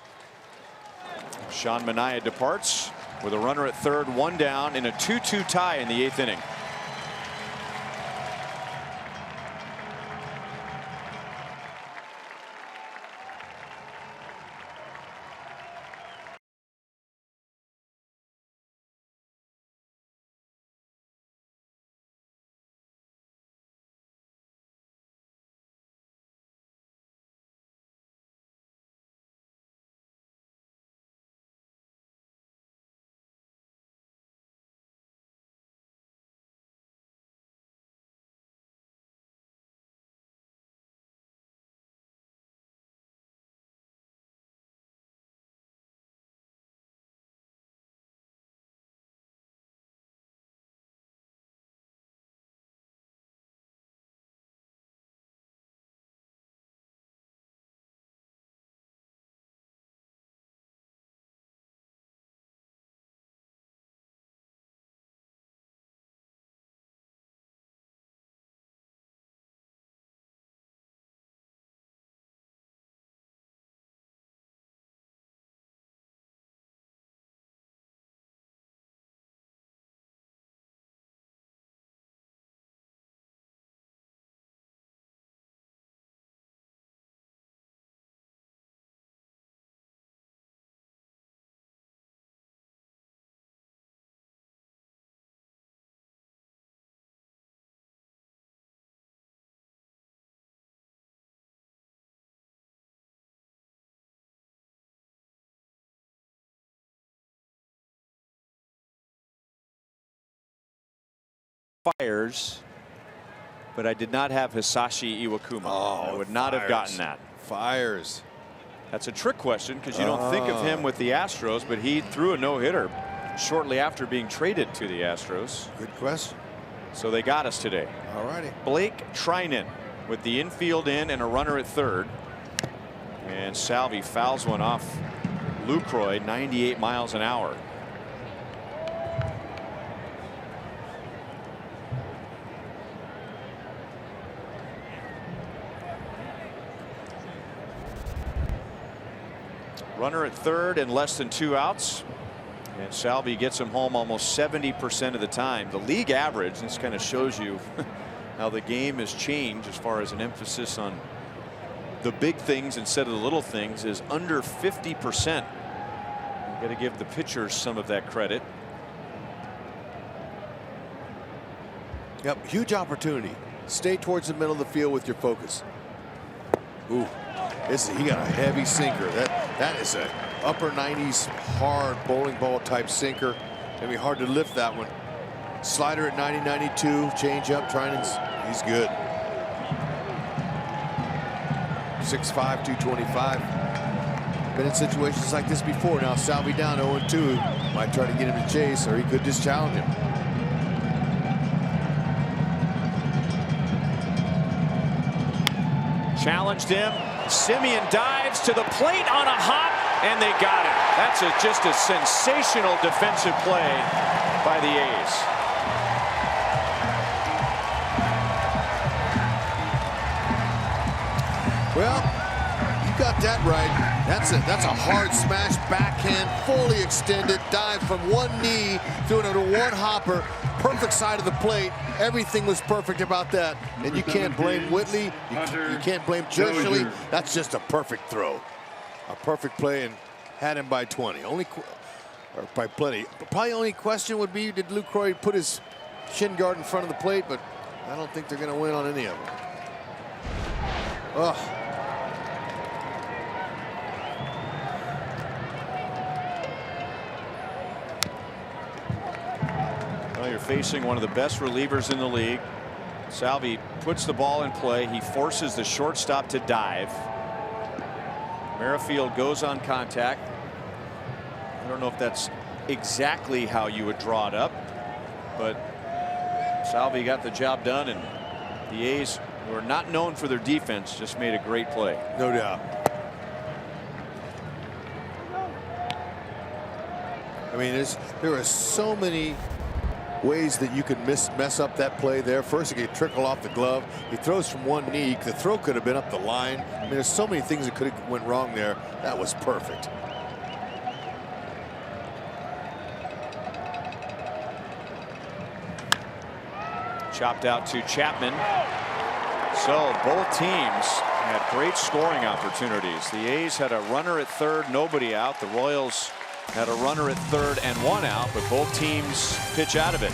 Sean Manaea departs with a runner at third, 1 down in a 2-2 tie in the 8th inning. Fires, but I did not have Hisashi Iwakuma. I would not have gotten that. Fires. That's a trick question because you don't think of him with the Astros, but he threw a no-hitter shortly after being traded to the Astros. Good question. So they got us today. All righty. Blake Trinan with the infield in and a runner at third. And Salvi fouls one off Lucroy, 98 miles an hour. Runner at third and less than 2 outs. And Salvi gets him home almost 70% of the time. The league average, this kind of shows you how the game has changed as far as an emphasis on the big things instead of the little things, is under 50%. You got to give the pitchers some of that credit. Yep, huge opportunity. Stay towards the middle of the field with your focus. Ooh, he got a heavy sinker. That is a upper 90s hard bowling ball type sinker. It'd be hard to lift that one. Slider at 90-92, change up, he's good. 6'5", 225. Been in situations like this before. Now Salvi down 0-2. Might try to get him to chase, or he could just challenge him. Challenged him. Simeon dives to the plate on a hop, and they got him. That's just a sensational defensive play by the A's. Well, you got that right. That's a hard smash backhand, fully extended, dive from one knee, doing it a one hopper, perfect side of the plate. Everything was perfect about that. And you can't blame Whitley. You can't blame Jershely. That's just a perfect throw. A perfect play, and had him by 20. Or by plenty. Probably only question would be, did Lucroy put his shin guard in front of the plate? But I don't think they're going to win on any of them. Ugh. Well, you're facing one of the best relievers in the league. Salvi puts the ball in play. He forces the shortstop to dive. Merrifield goes on contact. I don't know if that's exactly how you would draw it up, but Salvi got the job done, and the A's, who are not known for their defense, just made a great play. No doubt. I mean, there are so many ways that you can mess up that play there. First, it could trickle off the glove. He throws from one knee. The throw could have been up the line. I mean, there's so many things that could have went wrong there. That was perfect. Chopped out to Chapman. So both teams had great scoring opportunities. The A's had a runner at third, nobody out. The Royals had a runner at third and one out, but both teams pitch out of it.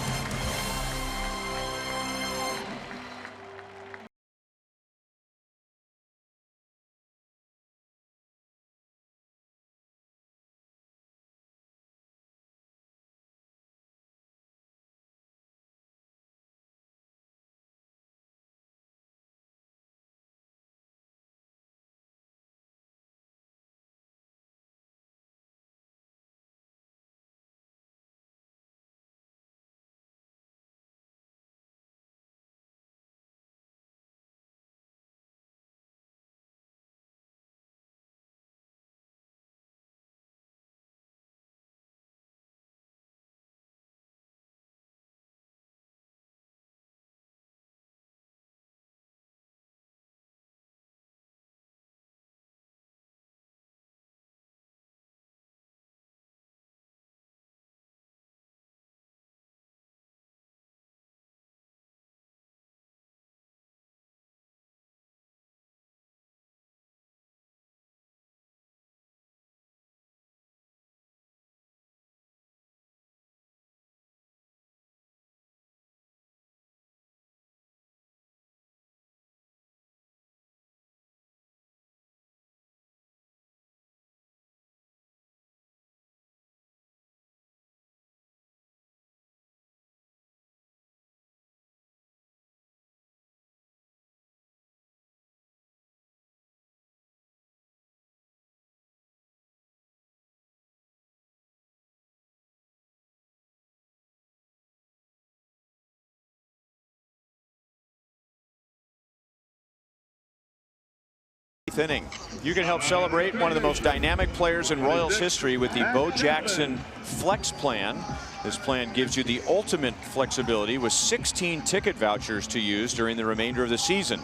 Inning. You can help celebrate one of the most dynamic players in Royals history with the Bo Jackson Flex Plan. This plan gives you the ultimate flexibility with 16 ticket vouchers to use during the remainder of the season.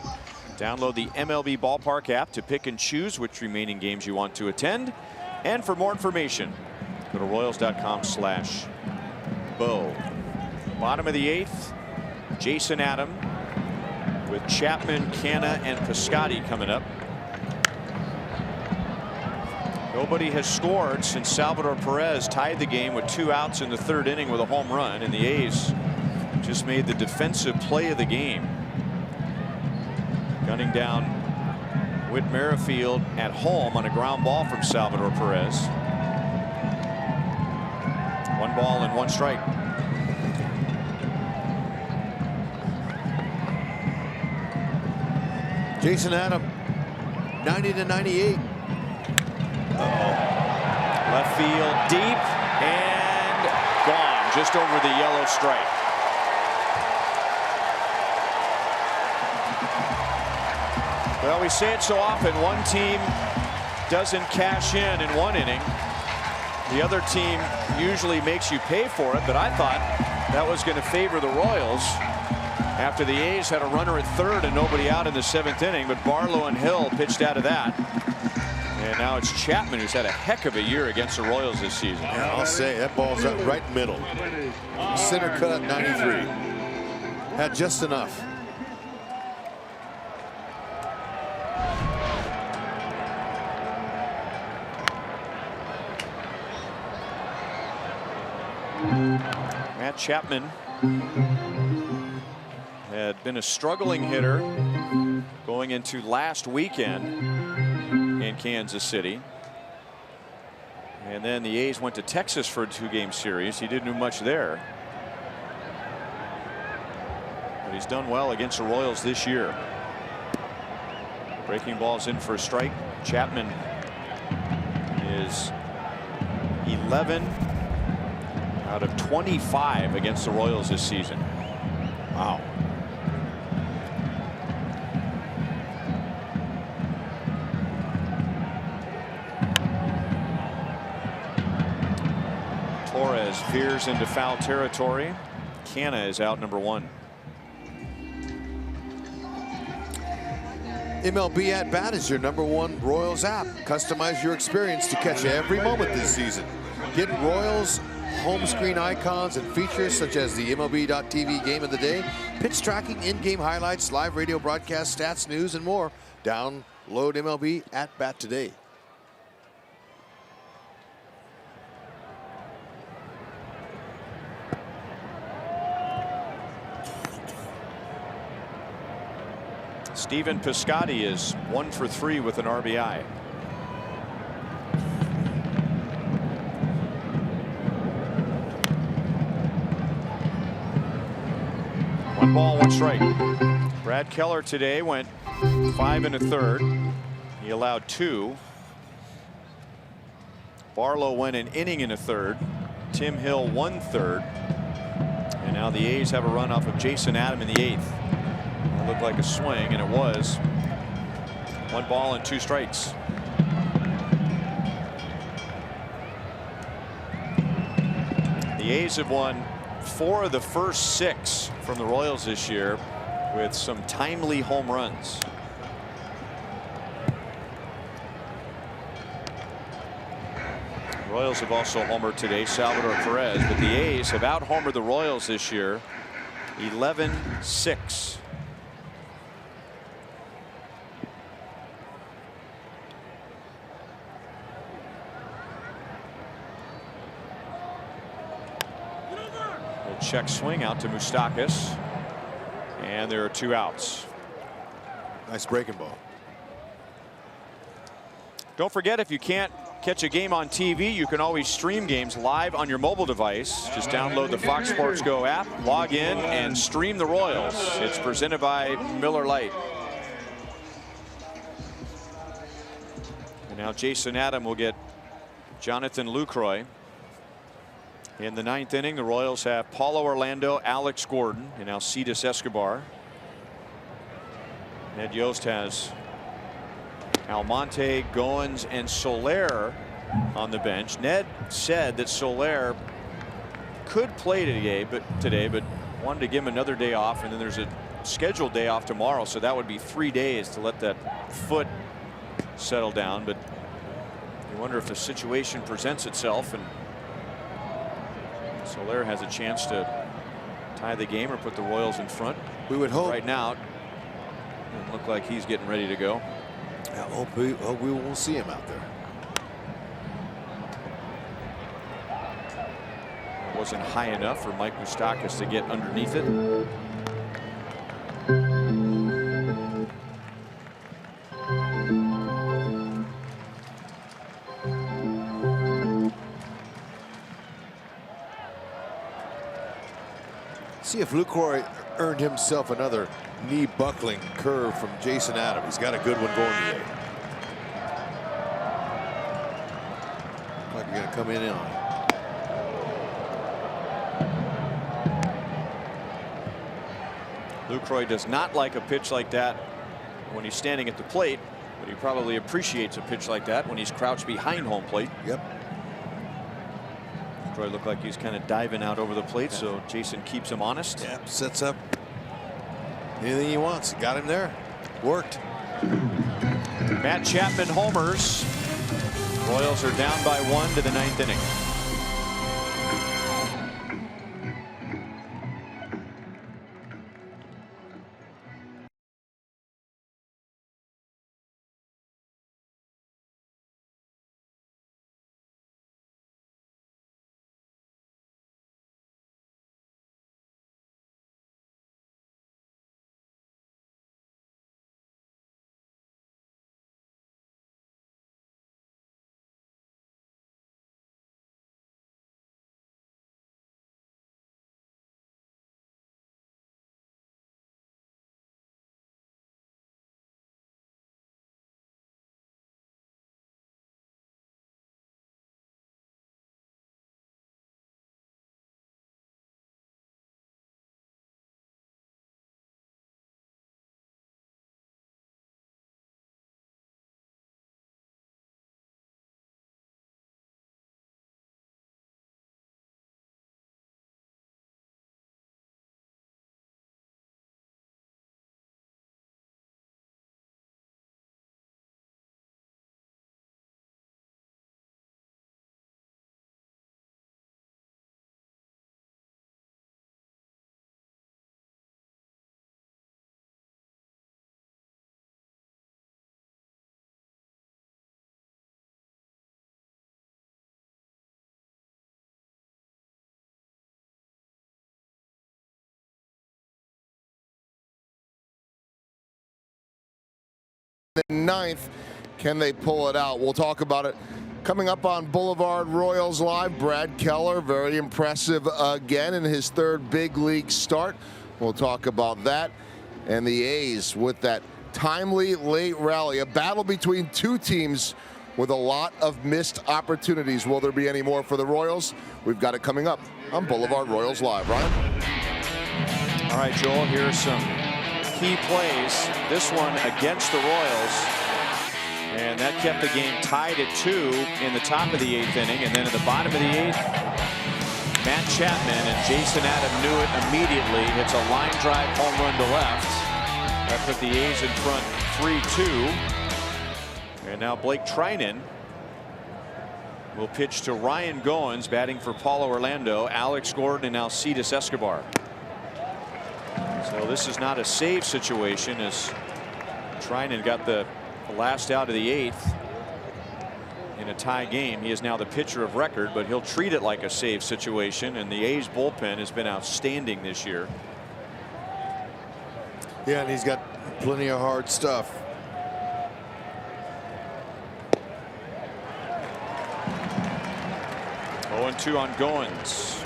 Download the MLB Ballpark app to pick and choose which remaining games you want to attend. And for more information, go to Royals.com/Bo. Bottom of the 8th, Jason Adam with Chapman, Canna, and Piscotty coming up. Nobody has scored since Salvador Perez tied the game with 2 outs in the 3rd inning with a home run, and the A's just made the defensive play of the game. Gunning down Whit Merrifield at home on a ground ball from Salvador Perez. 1 ball and 1 strike. Jason Adam, 90-98. Left field deep and gone just over the yellow stripe. Well, we say it so often, one team doesn't cash in one inning. The other team usually makes you pay for it, but I thought that was going to favor the Royals after the A's had a runner at third and nobody out in the 7th inning, but Barlow and Hill pitched out of that. And now it's Chapman, who's had a heck of a year against the Royals this season. Yeah, I'll say that ball's up right middle. Center cut 93. Had just enough. Matt Chapman had been a struggling hitter going into last weekend in Kansas City. And then the A's went to Texas for a 2-game series. He didn't do much there. But he's done well against the Royals this year. Breaking balls in for a strike. Chapman is 11 out of 25 against the Royals this season. Wow. Torres veers into foul territory. Canna is out, number 1. MLB At Bat is your #1 Royals app. Customize your experience to catch every moment this season. Get Royals home screen icons and features such as the MLB.TV Game of the Day, pitch tracking, in-game highlights, live radio broadcast, stats, news, and more. Download MLB At Bat today. Stephen Piscotty is 1 for 3 with an RBI. One ball, one strike. Brad Keller today went 5 1/3. He allowed 2. Barlow went an inning and a third. Tim Hill 1/3. And now the A's have a run off of Jason Adam in the 8th. It looked like a swing, and it was. 1 ball and 2 strikes. The A's have won 4 of the first 6 from the Royals this year with some timely home runs. The Royals have also homered today, Salvador Perez, but the A's have out-homered the Royals this year 11-6. Check swing out to Moustakas, and there are 2 outs. Nice breaking ball. Don't forget, if you can't catch a game on TV, you can always stream games live on your mobile device. Just download the Fox Sports Go app, log in, and stream the Royals. It's presented by Miller Lite. And now Jason Adam will get Jonathan Lucroy. In the 9th inning, the Royals have Paulo Orlando, Alex Gordon, and Alcides Escobar. Ned Yost has Almonte, Goins, and Soler on the bench. Ned said that Soler could play today, but wanted to give him another day off, and then there's a scheduled day off tomorrow, so that would be 3 days to let that foot settle down. But you wonder if the situation presents itself and Soler has a chance to tie the game or put the Royals in front. We would hope. Right now, it look like he's getting ready to go. I hope we won't see him out there. It wasn't high enough for Mike Moustakas to get underneath it. See if Lucroy earned himself another knee buckling curve from Jason Adam. He's got a good one going today. Like you're going to come in on it. Lucroy does not like a pitch like that when he's standing at the plate, but he probably appreciates a pitch like that when he's crouched behind home plate. Yep. Lucroy looked like he's kind of diving out over the plate, so Jason keeps him honest. Yep. Sets up anything he wants. Got him there. Worked. Matt Chapman homers. Royals are down by 1 to the 9th inning. the 9th. Can they pull it out? We'll talk about it coming up on Boulevard Royals Live. Brad Keller, very impressive again in his 3rd big league start. We'll talk about that. And the A's with that timely late rally. A battle between 2 teams with a lot of missed opportunities. Will there be any more for the Royals? We've got it coming up on Boulevard Royals Live. Ryan? All right, Joel, here's some key plays. This one against the Royals. And that kept the game tied at 2 in the top of the 8th inning. And then at the bottom of the 8th, Matt Chapman and Jason Adam knew it immediately. Hits a line drive home run to left. That put the A's in front 3-2. And now Blake Trinan will pitch to Ryan Goins, batting for Paulo Orlando, Alex Gordon, and Alcides Escobar. So this is not a save situation, as Trinan got the last out of the 8th in a tie game. He is now the pitcher of record, but he'll treat it like a save situation, and the A's bullpen has been outstanding this year. Yeah, and he's got plenty of hard stuff. Oh, 2 on Goins.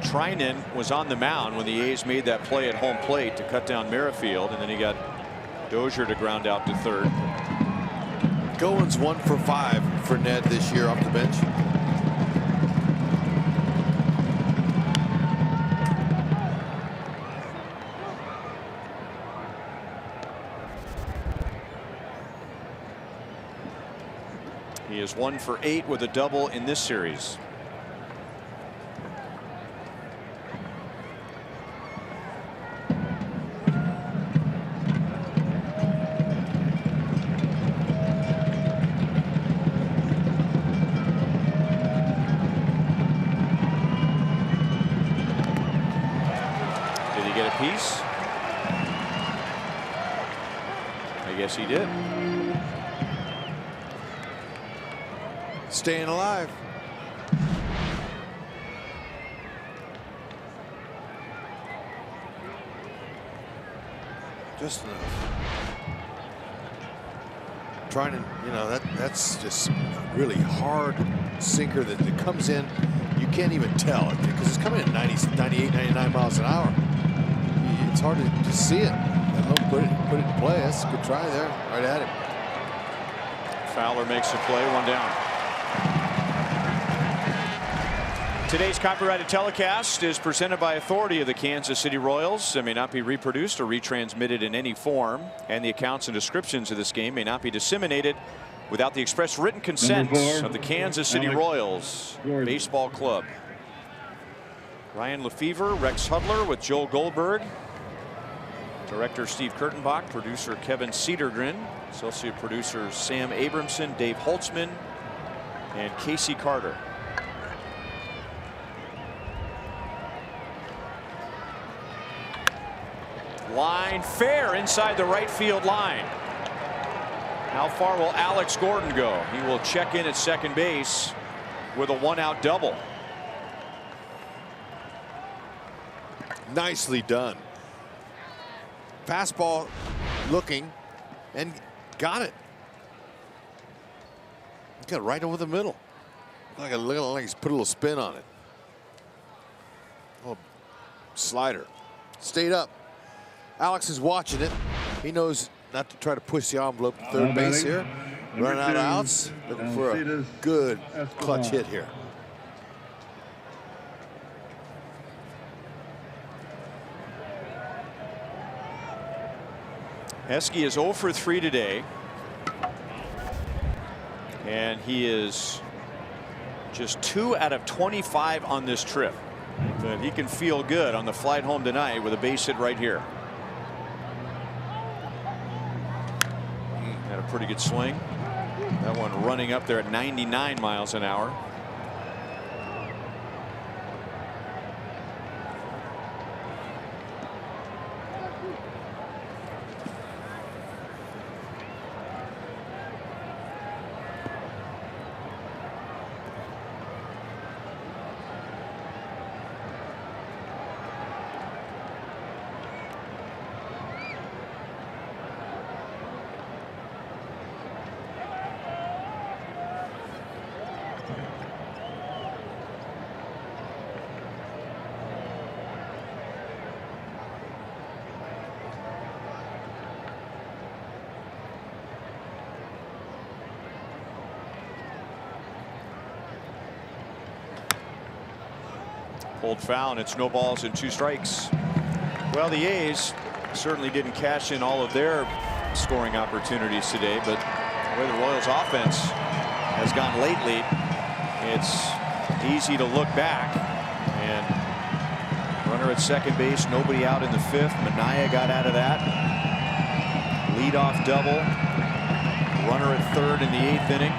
Trinan was on the mound when the A's made that play at home plate to cut down Merrifield, and then he got Dozier to ground out to 3rd. Goins 1 for 5 for Ned this year off the bench. He is 1 for 8 with a double in this series. Did he get a piece? I guess he did. Staying alive. Just enough. Trying to, that's just a really hard sinker that comes in. You can't even tell it because it's coming in 90, 98, 99 miles an hour. It's hard to see it. Put it in play. That's a good try there. Right at him. Fowler makes the play, 1 down. Today's copyrighted telecast is presented by authority of the Kansas City Royals and may not be reproduced or retransmitted in any form, and the accounts and descriptions of this game may not be disseminated without the express written consent of the Kansas City Royals Baseball Club. Ryan Lefevre, Rex Hudler with Joel Goldberg, director Steve Kurtenbach, producer Kevin Cedergren, associate producers Sam Abramson, Dave Holtzman, and Casey Carter. Line fair inside the right field line. How far will Alex Gordon go? He will check in at second base with a 1-out double. Nicely done. Fastball looking and got it. Got it right over the middle. Like he's put a little spin on it. Oh, slider. Stayed up. Alex is watching it. He knows not to try to push the envelope to third base here. Running out of outs. Looking for a good clutch hit here. Heskey is 0 for 3 today. And he is just 2 out of 25 on this trip. But he can feel good on the flight home tonight with a base hit right here. Had a pretty good swing. That one running up there at 99 miles an hour. Pulled foul, and it's no balls and 2 strikes. Well, the A's certainly didn't cash in all of their scoring opportunities today, but the way the Royals offense has gone lately, it's easy to look back. And runner at second base, nobody out in the 5th. Manaea got out of that. Leadoff double. Runner at 3rd in the 8th inning.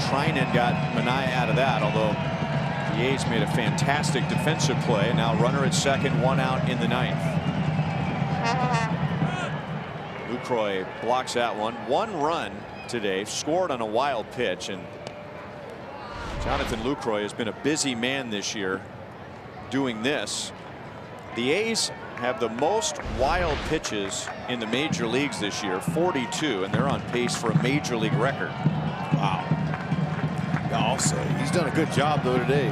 Treinen got Manaea out of that, although the A's made a fantastic defensive play. Now runner at 2nd, 1 out in the 9th. Lucroy blocks that one. 1 run today, scored on a wild pitch, and Jonathan Lucroy has been a busy man this year doing this. The A's have the most wild pitches in the major leagues this year, 42, and they're on pace for a major league record. Wow. Also, he's done a good job though today.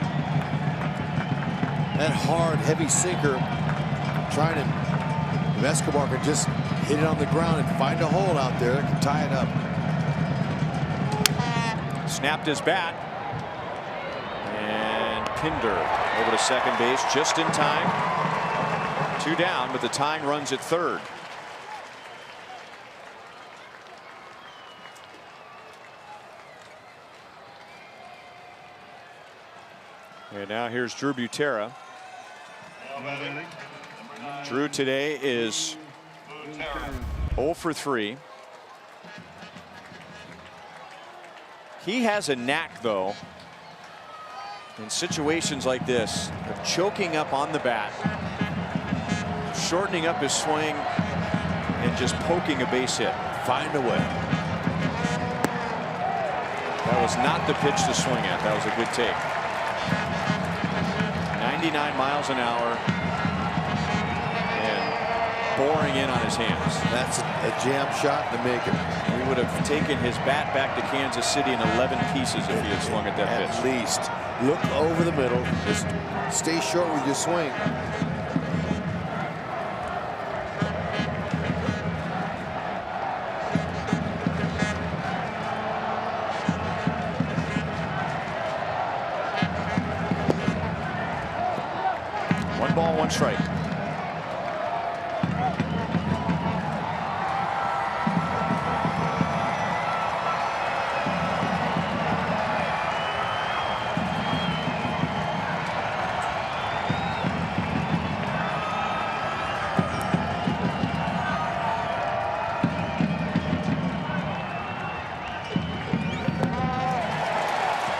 That hard, heavy sinker, trying to, if Escobar could just hit it on the ground and find a hole out there, it can tie it up. Snapped his bat. And Pinder over to second base just in time. 2 down, but the tying runs at 3rd. And now here's Drew Butera. Drew today is 0 for 3. He has a knack, though, in situations like this, of choking up on the bat, shortening up his swing, and just poking a base hit. Find a way. That was not the pitch to swing at. That was a good take. 99 miles an hour and boring in on his hands. That's a jam shot to make it. He would have taken his bat back to Kansas City in 11 pieces if he had swung at that pitch. At least look over the middle. Just stay short with your swing. One ball, 1 strike.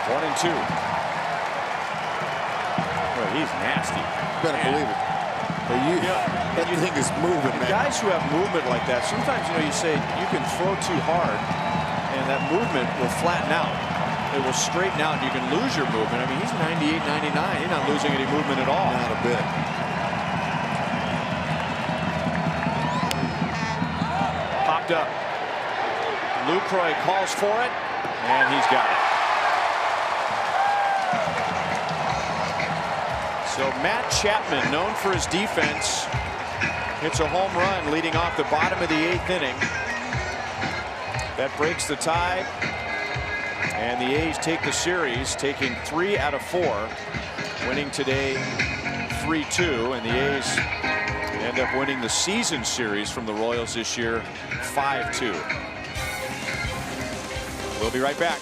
One and 2. Well, he's nasty. Better believe it. But that thing is moving, man. Guys who have movement like that, sometimes, you know, you say you can throw too hard and that movement will flatten out. It will straighten out and you can lose your movement. I mean, he's 98, 99. He's not losing any movement at all. Not a bit. Popped up. Lucroy calls for it, and he's got it. So Matt Chapman, known for his defense, hits a home run leading off the bottom of the 8th inning. That breaks the tie, and the A's take the series, taking 3 out of 4, winning today 3-2, and the A's end up winning the season series from the Royals this year 5-2. We'll be right back.